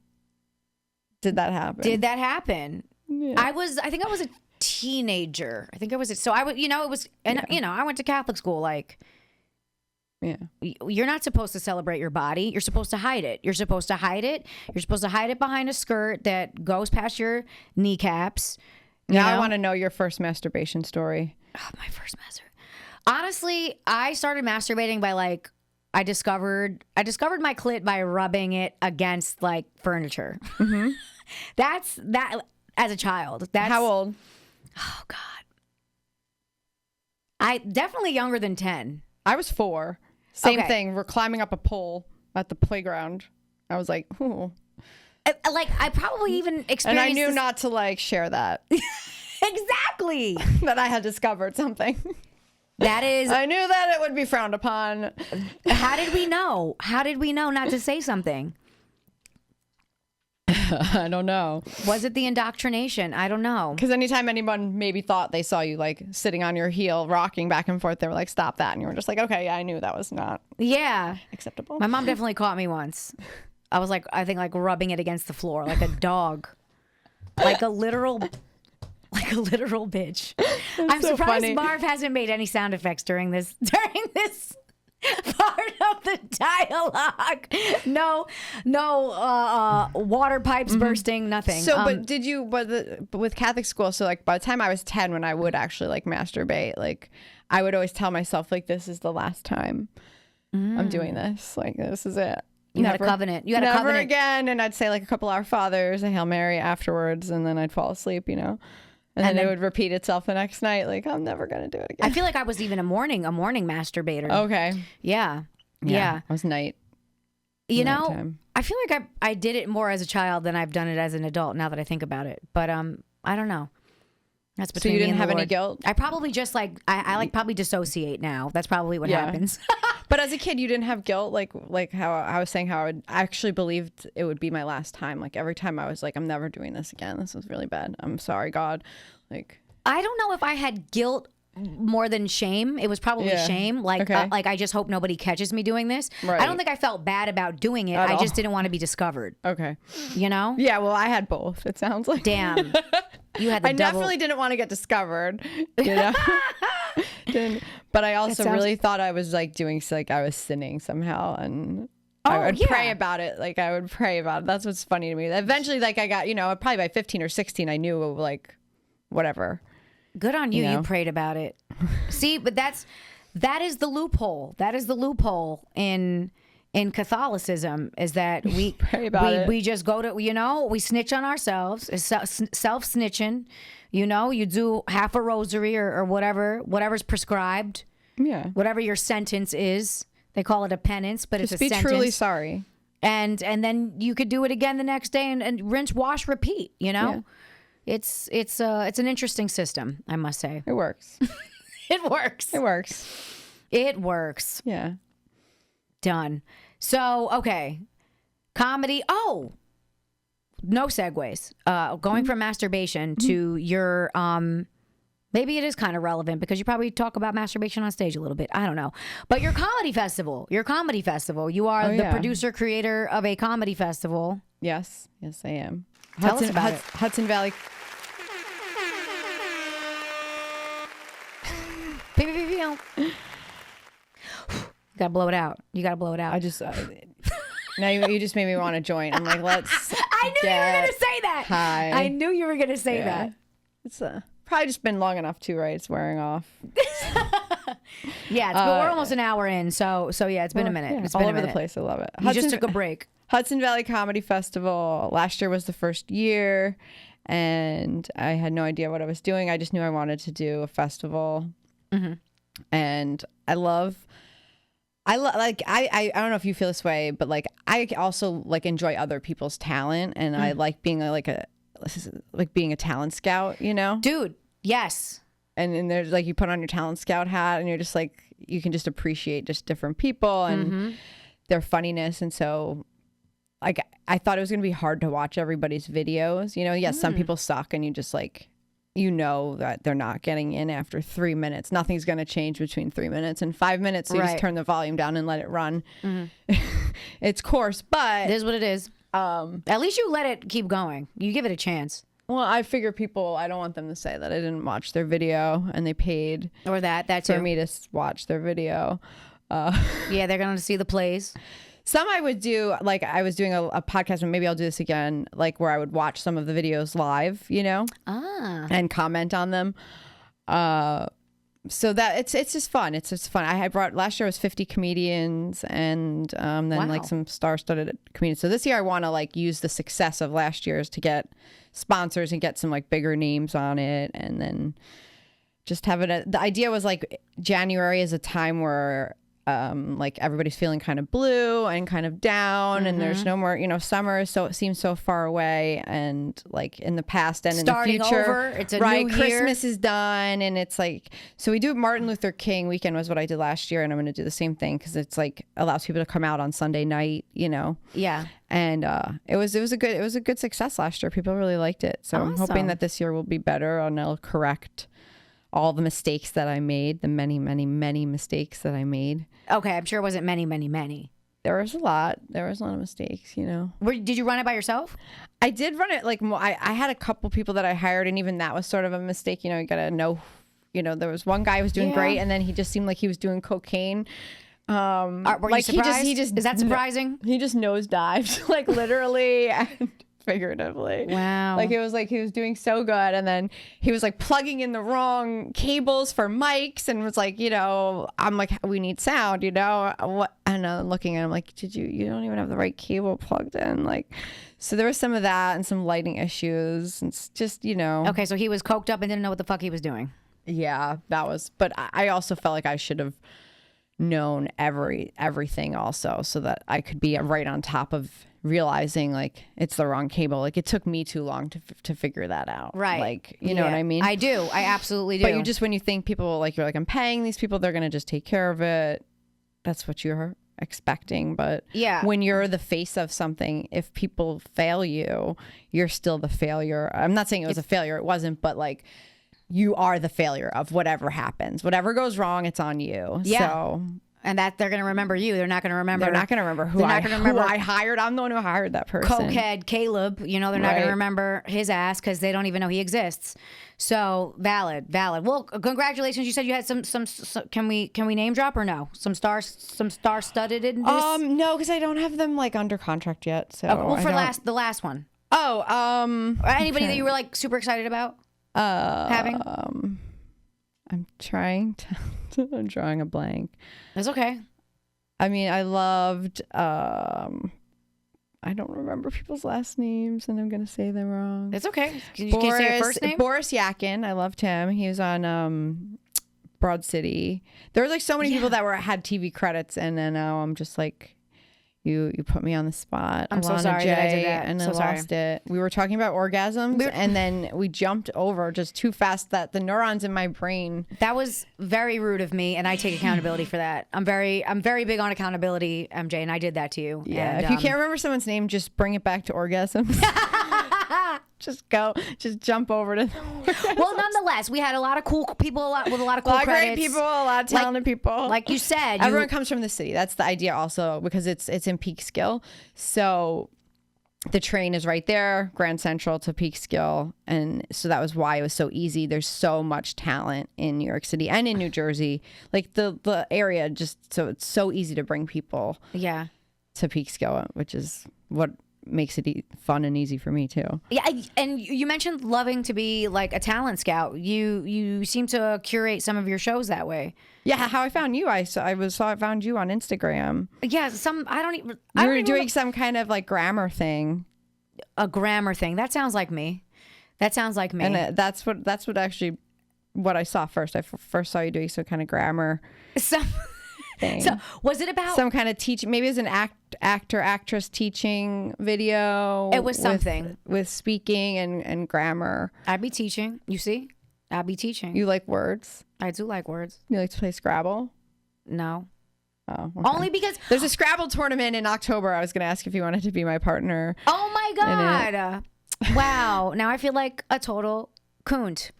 S1: Did that happen? Yeah.
S2: I think I was a teenager. So I would, it was, and I went to Catholic school. Like, yeah, you're not supposed to celebrate your body. You're supposed to hide it. You're supposed to hide it behind a skirt that goes past your kneecaps.
S1: Now I want to know your first masturbation story.
S2: Oh, my first masturbation. Honestly, I started masturbating by I discovered my clit by rubbing it against furniture. Mm-hmm. That's as a child.
S1: How old?
S2: Oh God. I definitely younger than 10.
S1: I was 4. Same thing. We're climbing up a pole at the playground. I was like, ooh.
S2: I probably even experienced.
S1: And I knew not to share that.
S2: Exactly.
S1: That I had discovered something.
S2: That is.
S1: I knew that it would be frowned upon.
S2: How did we know? Not to say something?
S1: I don't know.
S2: Was it the indoctrination? I don't know.
S1: Because anytime anyone maybe thought they saw you sitting on your heel, rocking back and forth, they were like, stop that. And you were just like, okay, yeah, I knew that was not acceptable.
S2: My mom definitely caught me once. I was rubbing it against the floor like a dog. Like a literal bitch. I'm so surprised funny. Marv hasn't made any sound effects during this part of the dialogue. No water pipes bursting, nothing.
S1: So, but with Catholic school, so by the time I was 10, when I would actually masturbate, I would always tell myself this is the last time I'm doing this. This is it.
S2: You had a covenant.
S1: Never again. And I'd say a couple Our Fathers, a Hail Mary afterwards, and then I'd fall asleep, And then it would repeat itself the next night. Like, I'm never going to do it again.
S2: I feel like I was even a morning masturbator.
S1: Okay.
S2: Yeah.
S1: I was night.
S2: You know,
S1: time.
S2: I feel like I did it more as a child than I've done it as an adult now that I think about it. But I don't know. That's between
S1: So you
S2: me
S1: didn't
S2: and the
S1: have
S2: Lord.
S1: any guilt?
S2: I probably just like I like probably dissociate now. That's probably what happens.
S1: But as a kid, you didn't have guilt, like how I was saying, how I actually believed it would be my last time. Like every time I was like, I'm never doing this again. This was really bad. I'm sorry, God. Like
S2: I don't know if I had guilt more than shame. It was probably shame. Like like I just hope nobody catches me doing this.
S1: Right.
S2: I don't think I felt bad about doing it. I just didn't want to be discovered.
S1: Okay.
S2: You know?
S1: Yeah. Well, I had both. It sounds like.
S2: Damn. You had the
S1: I
S2: double.
S1: definitely didn't want to get discovered. You know. But I also really thought I was like doing like I was sinning somehow, and I would pray about it. Like I would pray about it. That's what's funny to me. Eventually, like I got, probably by 15 or 16, I knew like whatever.
S2: Good on you. You prayed about it. See, but that is the loophole. That is the loophole in Catholicism, is that we
S1: pray about it.
S2: We just go to, we snitch on ourselves. It's self-snitching. You do half a rosary or whatever's prescribed.
S1: Yeah.
S2: Whatever your sentence is. They call it a penance, but
S1: Just
S2: it's a sentence.
S1: be truly sorry.
S2: And then you could do it again the next day and rinse, wash, repeat, Yeah. It's an interesting system, I must say.
S1: It works.
S2: It works.
S1: It works.
S2: It works.
S1: Yeah.
S2: Done. So, okay. Comedy. Oh, no segues. Going from masturbation to your, maybe it is kind of relevant because you probably talk about masturbation on stage a little bit. I don't know. But your comedy festival. You are the producer, creator of a comedy festival.
S1: Yes. Yes, I am.
S2: Tell us about it.
S1: Hudson Valley.
S2: You gotta blow it out.
S1: I just now you just made me want to join. I'm like, let's.
S2: I knew you were gonna say that.
S1: High.
S2: I knew you were gonna say that.
S1: It's probably just been long enough too, right? It's wearing off.
S2: Yeah, we're almost an hour in, so yeah, it's been a minute.
S1: Yeah,
S2: it's been
S1: all
S2: a
S1: over
S2: minute.
S1: the place. I love it.
S2: You just took a break.
S1: Hudson Valley Comedy Festival. Last year was the first year, and I had no idea what I was doing. I just knew I wanted to do a festival, and I don't know if you feel this way, but like I also like enjoy other people's talent, and I like being being a talent scout,
S2: Dude, yes.
S1: And there's like you put on your talent scout hat, and you're just like you can just appreciate just different people and their funniness, and so like I thought it was gonna be hard to watch everybody's videos. Yes, some people suck, and you just like that they're not getting in after 3 minutes. Nothing's going to change between 3 minutes and 5 minutes. So you just turn the volume down and let it run. It's coarse, but
S2: it is what it is. At least you let it keep going. You give it a chance.
S1: Well, I figure I don't want them to say that I didn't watch their video and they paid
S2: or that
S1: for me to watch their video.
S2: Yeah, they're going to see the plays.
S1: Some I would do, like I was doing a podcast, and maybe I'll do this again, like where I would watch some of the videos live, and comment on them. So that it's just fun. It's just fun. Last year was 50 comedians, and then like some star-studded comedians. So this year I want to like use the success of last year's to get sponsors and get some like bigger names on it, and then just have it. The idea was like January is a time where like everybody's feeling kind of blue and kind of down, and there's no more, summer, so it seems so far away, and like in the past and
S2: starting
S1: in the future,
S2: over, it's a new year.
S1: Christmas is done, and it's like, so we do Martin Luther King weekend was what I did last year, and I'm going to do the same thing because it's like allows people to come out on Sunday night,
S2: Yeah.
S1: And it was a good success last year. People really liked it, so I'm hoping that this year will be better, and I'll correct all the mistakes that I made, the many, many, many mistakes that I made.
S2: Okay, I'm sure it wasn't many, many, many.
S1: There was a lot. There was a lot of mistakes,
S2: Did you run it by yourself?
S1: I did run it like I had a couple people that I hired, and even that was sort of a mistake. You gotta know. There was one guy who was doing great, and then he just seemed like he was doing cocaine.
S2: Were you surprised?
S1: He just
S2: is that surprising?
S1: He just nosedived, like literally. And figuratively.
S2: Wow.
S1: Like it was like he was doing so good, and then he was like plugging in the wrong cables for mics, and was like, I'm like, we need sound, what? And I'm looking at him like, you don't even have the right cable plugged in, like. So there was some of that and some lighting issues, and it's just
S2: Okay, so he was coked up and didn't know what the fuck he was doing.
S1: Yeah, that was. But I also felt like I should have known everything also, so that I could be right on top of realizing like it's the wrong cable. Like it took me too long to figure that out.
S2: Right.
S1: Like you know what I mean?
S2: I do. I absolutely do.
S1: But you just when you think people like you're like I'm paying these people, they're gonna just take care of it. That's what you're expecting. But when you're the face of something, if people fail you, you're still the failure. I'm not saying it was a failure. It wasn't, but like. You are the failure of whatever happens. Whatever goes wrong, it's on you. Yeah. So,
S2: and that they're going to remember you. They're not going to remember.
S1: They're not going to remember who I hired. I'm the one who hired that person.
S2: Cokehead Caleb. They're not going to remember his ass because they don't even know he exists. So valid. Well, congratulations. You said you had some can we name drop or no? Some star-studded.
S1: No, because I don't have them like under contract yet. So
S2: the last one.
S1: Oh,
S2: anybody that you were like super excited about? Having?
S1: I'm trying to. I'm drawing a blank.
S2: That's okay.
S1: I mean, I loved. I don't remember people's last names, and I'm gonna say them wrong.
S2: It's okay. Can you say your first name?
S1: Boris Yakin. I loved him. He was on Broad City. There was like so many people that had TV credits, and then now I'm just like. You put me on the spot.
S2: I'm so sorry that I did that.
S1: And I lost it. We were talking about orgasms, and then we jumped over just too fast that the neurons in my brain.
S2: That was very rude of me, and I take accountability for that. I'm very big on accountability, MJ, and I did that to you.
S1: Yeah.
S2: And,
S1: if you can't remember someone's name, just bring it back to orgasms. Just jump over to.
S2: Well, nonetheless, we had a lot of cool people, with a lot of cool credits.
S1: Great people, a lot of talented people.
S2: Like you said,
S1: everyone comes from the city. That's the idea, also, because it's in Peekskill. So the train is right there, Grand Central to Peekskill, and so that was why it was so easy. There's so much talent in New York City and in New Jersey, like the area. Just so it's so easy to bring people.
S2: Yeah.
S1: To Peekskill, which is what. Makes it fun and easy for me too.
S2: Yeah, and you mentioned loving to be like a talent scout. You seem to curate some of your shows that way.
S1: Yeah, how I found you, I found you on Instagram.
S2: Yeah,
S1: you were doing some kind of like grammar thing.
S2: A grammar thing. That sounds like me.
S1: And that's what actually what I saw first. I first saw you doing some kind of grammar. Thing.
S2: So was it about
S1: some kind of teaching? Maybe it was an actress teaching video.
S2: It was something
S1: with speaking and grammar.
S2: I'd be teaching. You see, I'd be teaching.
S1: You like words?
S2: I do like words.
S1: You like to play Scrabble?
S2: No.
S1: Oh, okay.
S2: Only because
S1: there's a Scrabble tournament in October. I was going to ask if you wanted to be my partner.
S2: Oh my god! Wow. Now I feel like a total coont.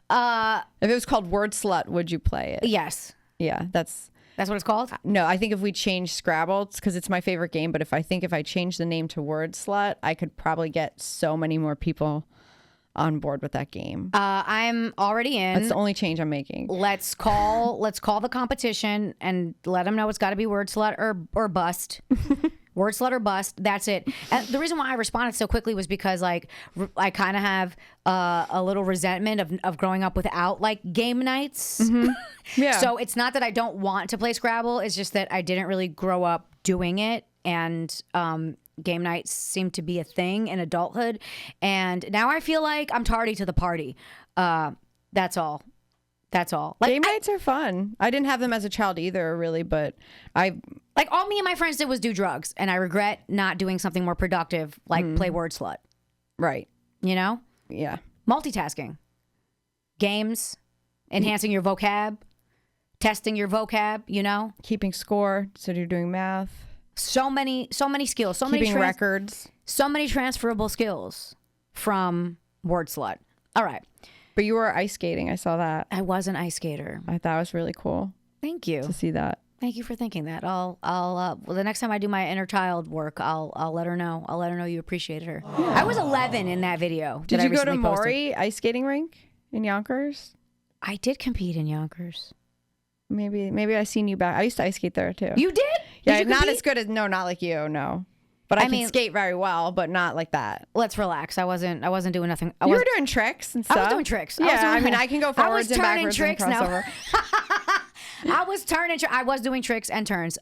S1: If it was called Word Slut, would you play it?
S2: Yes.
S1: Yeah, that's
S2: what it's called?
S1: No, I think if we change Scrabble, because it's my favorite game, but if I change the name to Word Slut, I could probably get so many more people on board with that game.
S2: I'm already in.
S1: That's the only change I'm making.
S2: Let's call the competition and let them know it's got to be Word Slut or bust. Word Slut or bust. That's it. And the reason why I responded so quickly was because like I kind of have a little resentment of growing up without like game nights.
S1: Mm-hmm. Yeah.
S2: So it's not that I don't want to play Scrabble. It's just that I didn't really grow up doing it, and game nights seem to be a thing in adulthood. And now I feel like I'm tardy to the party. That's all. Like,
S1: game nights are fun. I didn't have them as a child either, really, but
S2: like all me and my friends did was do drugs, and I regret not doing something more productive, like play Word Slut.
S1: Right.
S2: You know?
S1: Yeah.
S2: Multitasking. Games, enhancing your vocab, testing your vocab, you know?
S1: Keeping score, so you're doing math.
S2: So many skills.
S1: Keeping records.
S2: So many transferable skills from Word Slut. All right.
S1: But you were ice skating. I saw that.
S2: I was an ice skater.
S1: I thought it was really cool.
S2: Thank you.
S1: To see that.
S2: Thank you for thinking that. Well, the next time I do my inner child work, I'll let her know. I'll let her know you appreciated her. Aww. I was 11 in that video.
S1: Did you go to Maury ice skating rink in Yonkers?
S2: I did compete in Yonkers.
S1: Maybe I seen you back. I used to ice skate there too.
S2: You did?
S1: Yeah, not as good as not like you. No. But I can skate very well, but not like that.
S2: Let's relax. I wasn't doing nothing.
S1: You were doing tricks and stuff.
S2: I was doing tricks.
S1: Yeah, I can go forwards and backwards tricks, and crossover.
S2: No. I was doing tricks and turns.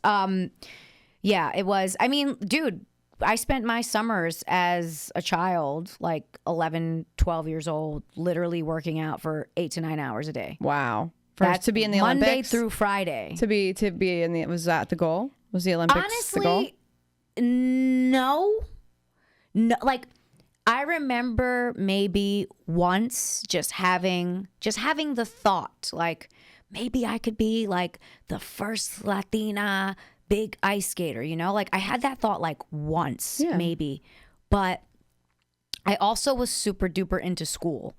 S2: Yeah, it was. I mean, dude, I spent my summers as a child, like 11, 12 years old, literally working out for 8 to 9 hours a day.
S1: Wow. To be in the
S2: Monday
S1: Olympics?
S2: through Friday.
S1: To be in the, was that the goal? Was the Olympics
S2: Honestly,
S1: the goal?
S2: No, like I remember maybe once just having the thought, like maybe I could be like the first Latina big ice skater, you know? Like I had that thought like once, maybe. But I also was super duper into school.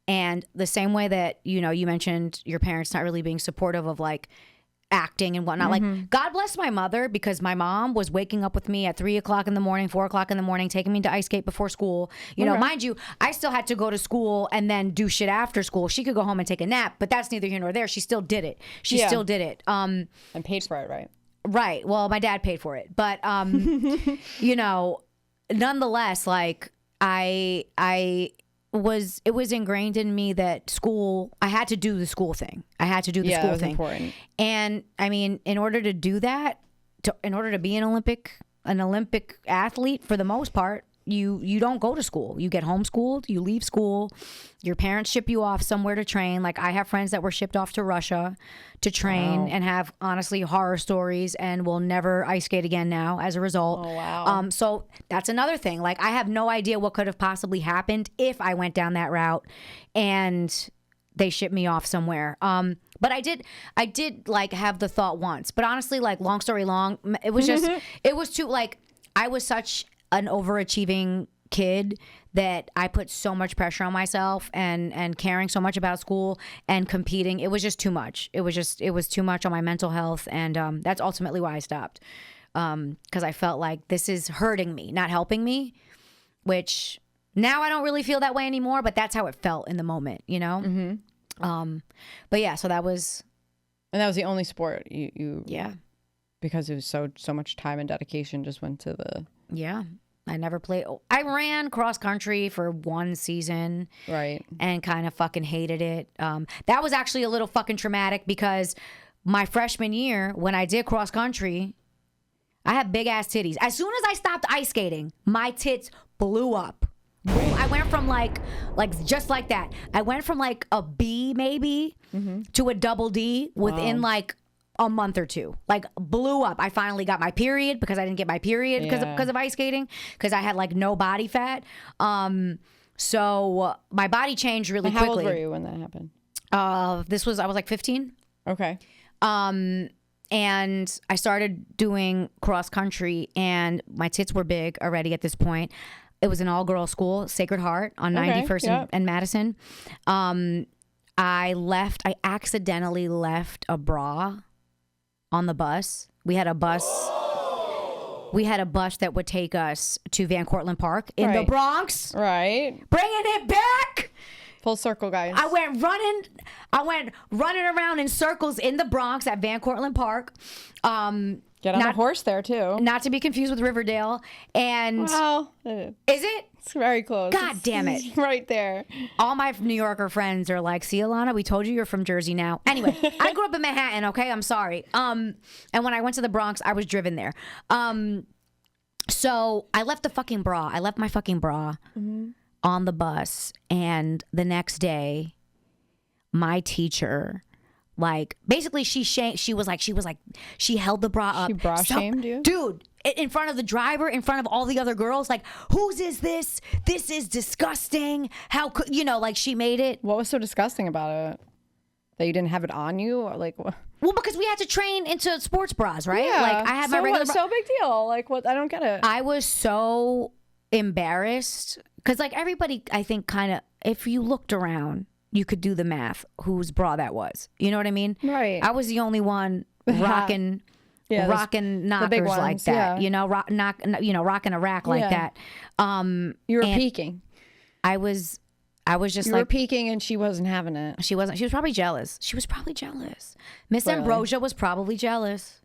S2: And the same way that, you know, you mentioned your parents not really being supportive of like acting and whatnot. Like, God bless my mother, because my mom was waking up with me at 3 o'clock in the morning, 4 o'clock in the morning, taking me to ice skate before school. You know, mind you, I still had to go to school and then do shit after school. She could go home and take a nap, but that's neither here nor there. She still did it. She still did it. And
S1: paid for it, right?
S2: Right. Well, my dad paid for it, but you know, nonetheless, like it was ingrained in me that school, I had to do the school thing. I had to do the school
S1: that was
S2: thing.
S1: Important.
S2: And I mean, in order to do that, in order to be an Olympic athlete, for the most part, you don't go to school. You get homeschooled, you leave school, your parents ship you off somewhere to train. Like I have friends that were shipped off to Russia to train and have honestly horror stories and will never ice skate again now as a result.
S1: Oh, wow.
S2: So that's another thing. Like I have no idea what could have possibly happened if I went down that route and they shipped me off somewhere. But I did like have the thought once, but honestly, like long story long, it was just, it was too, like, I was such an overachieving kid that I put so much pressure on myself and caring so much about school and competing. It was just too much. It was too much on my mental health. And that's ultimately why I stopped. Because I felt like this is hurting me, not helping me, which now I don't really feel that way anymore, but that's how it felt in the moment, you know? But yeah, so that was.
S1: And that was the only sport you
S2: yeah.
S1: Because it was so much time and dedication just went to the.
S2: Yeah. I never played. I ran cross country for one season.
S1: Right.
S2: And kind of fucking hated it. That was actually a little fucking traumatic because my freshman year, when I did cross country, I had big ass titties. As soon as I stopped ice skating, my tits blew up. I went from like just like that. I went from like a B maybe to a double D within like a month or two. Like blew up. I finally got my period because I didn't get my period because of ice skating, because I had like no body fat. So my body changed really quickly.
S1: How old were you when that happened?
S2: I was like 15.
S1: Okay.
S2: And I started doing cross country and my tits were big already at this point. It was an all-girl school, Sacred Heart on 91st and Madison. I accidentally left a bra on the bus. We had a bus. We had a bus that would take us to Van Cortlandt Park in the Bronx.
S1: Right.
S2: Bringing it back.
S1: Full circle, guys.
S2: I went running around in circles in the Bronx at Van Cortlandt Park.
S1: Get on a horse there too.
S2: Not to be confused with Riverdale. And
S1: well,
S2: is it?
S1: It's very close.
S2: God damn it.
S1: It's right there.
S2: All my New Yorker friends are like, see, Alana, we told you you're from Jersey now. Anyway, I grew up in Manhattan, okay? I'm sorry. And when I went to the Bronx, I was driven there. So I left the fucking bra. I left my fucking bra on the bus. And the next day, my teacher, like, basically she held the bra up.
S1: She bra shamed you?
S2: Dude, in front of the driver, in front of all the other girls, like, whose is this? This is disgusting. How could, like, she made it.
S1: What was so disgusting about it? That you didn't have it on you? Or like what?
S2: Well, because we had to train into sports bras, right?
S1: Yeah.
S2: Like, I had my regular bra.
S1: So big deal. Like, what? I don't get it.
S2: I was so embarrassed because, like, everybody, I think, kind of, if you looked around, you could do the math whose bra that was. You know what I mean?
S1: Right.
S2: I was the only one rocking knockers like that. Rocking a rack like that.
S1: You were peaking.
S2: I was just
S1: you were peaking and she wasn't having it.
S2: She wasn't. She was probably jealous. Miss Ambrosia was probably jealous.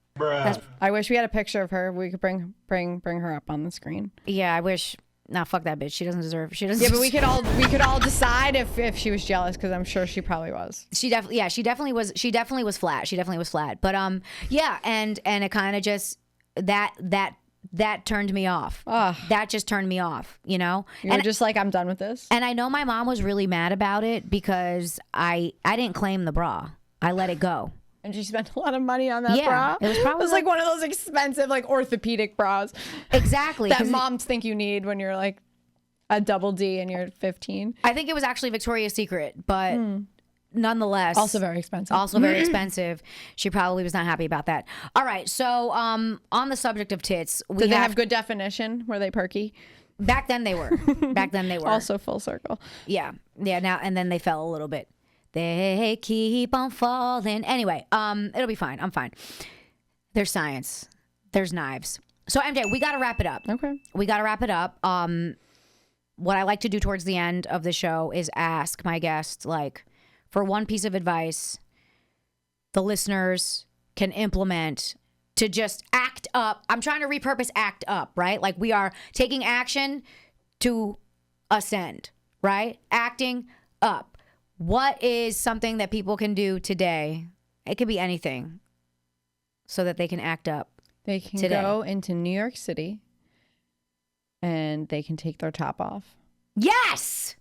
S1: I wish we had a picture of her. We could bring her up on the screen.
S2: Yeah, I wish. Nah, fuck that bitch. She doesn't deserve. She doesn't.
S1: Yeah, but we could all decide if she was jealous, because I'm sure she probably was.
S2: She definitely was. She definitely was flat. She definitely was flat. But yeah, and it kind of just that turned me off. That just turned me off. You know.
S1: You were just like, I'm done with this.
S2: And I know my mom was really mad about it because I didn't claim the bra. I let it go.
S1: And she spent a lot of money on that bra.
S2: It was probably
S1: like one of those expensive, like, orthopedic bras.
S2: Exactly.
S1: That moms think you need when you're like a double D and you're 15.
S2: I think it was actually Victoria's Secret, but nonetheless.
S1: Also very expensive.
S2: Also very expensive. She probably was not happy about that. All right. So on the subject of tits.
S1: Did they have good definition? Were they perky?
S2: Back then they were.
S1: Also full circle.
S2: Yeah. Yeah. Now, and then they fell a little bit. They keep on falling. Anyway, it'll be fine. I'm fine. There's science. There's knives. So MJ, we got to wrap it up.
S1: Okay.
S2: We got to wrap it up. What I like to do towards the end of the show is ask my guest, like, for one piece of advice the listeners can implement to just act up. I'm trying to repurpose act up, right? Like, we are taking action to ascend, right? Acting up. What is something that people can do today? It could be anything, so that they can act up.
S1: They can
S2: today.
S1: go into New York City and they can take their top off.
S2: Yes!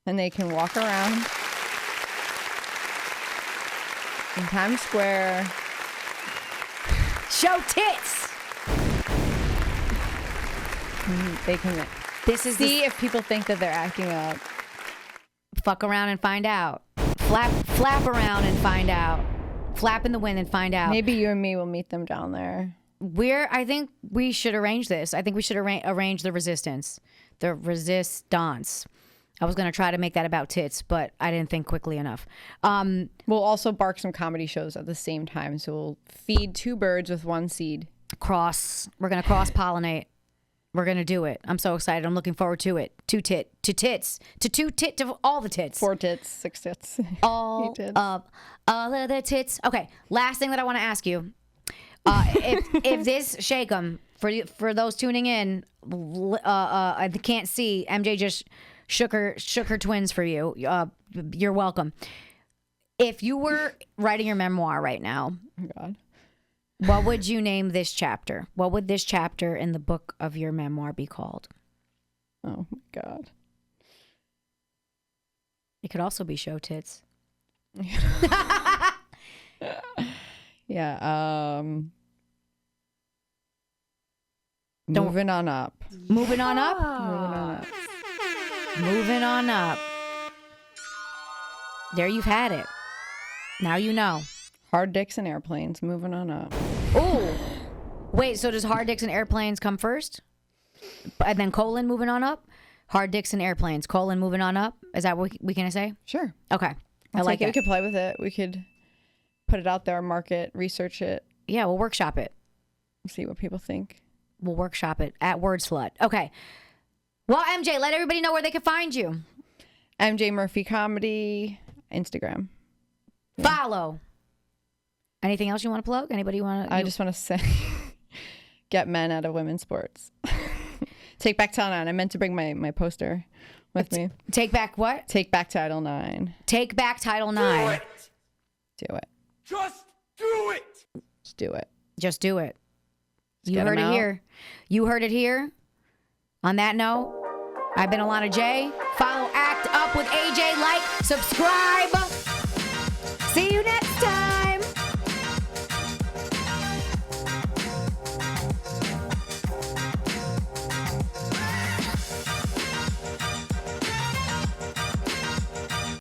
S1: And they can walk around in Times Square.
S2: Show tits!
S1: They can see if people think that they're acting up.
S2: Fuck around and find out. Flap around and find out. Flap in the wind and find out.
S1: Maybe you and me will meet them down there.
S2: I think we should arrange this. I think we should arrange the resistance. The resistance. I was going to try to make that about tits, but I didn't think quickly enough.
S1: We'll also bark some comedy shows at the same time. So we'll feed two birds with one seed.
S2: We're going to cross-pollinate. We're going to do it. I'm so excited. I'm looking forward to it. To all the tits.
S1: 4 tits, 6 tits.
S2: All of the tits. Okay, last thing that I want to ask you. If this shake 'em, for those tuning in, I can't see, MJ just shook her twins for you. You're welcome. If you were writing your memoir right now,
S1: oh my God,
S2: what would you name this chapter? What would this chapter in the book of your memoir be called?
S1: Oh my God.
S2: It could also be Show Tits.
S1: Yeah. Moving on up.
S2: Moving on up?
S1: Moving on up.
S2: Moving on up. There you've had it. Now you know.
S1: Hard dicks and airplanes. Moving on up.
S2: Ooh. Wait, so does hard dicks and airplanes come first? And then colon moving on up? Hard dicks and airplanes, colon moving on up? Is that what we can say?
S1: Sure.
S2: Okay. I like it.
S1: We could play with it. We could put it out there, market, research it.
S2: Yeah, we'll workshop it.
S1: See what people think.
S2: We'll workshop it at Word Slut. Okay. Well, MJ, let everybody know where they can find you.
S1: MJ Murphy Comedy, Instagram.
S2: Yeah. Follow. Anything else you want to plug? Anybody want to?
S1: I just want to say, get men out of women's sports. Take back Title IX. I meant to bring my poster with me.
S2: Take back what?
S1: Take back Title IX.
S2: Take back Title IX.
S1: Do it.
S4: Just do it.
S1: Just do it.
S2: Just do it.
S1: Just
S2: you heard it here. You heard it here. On that note, I've been Alana J. Follow Act Up with AJ. Like, subscribe. See you next.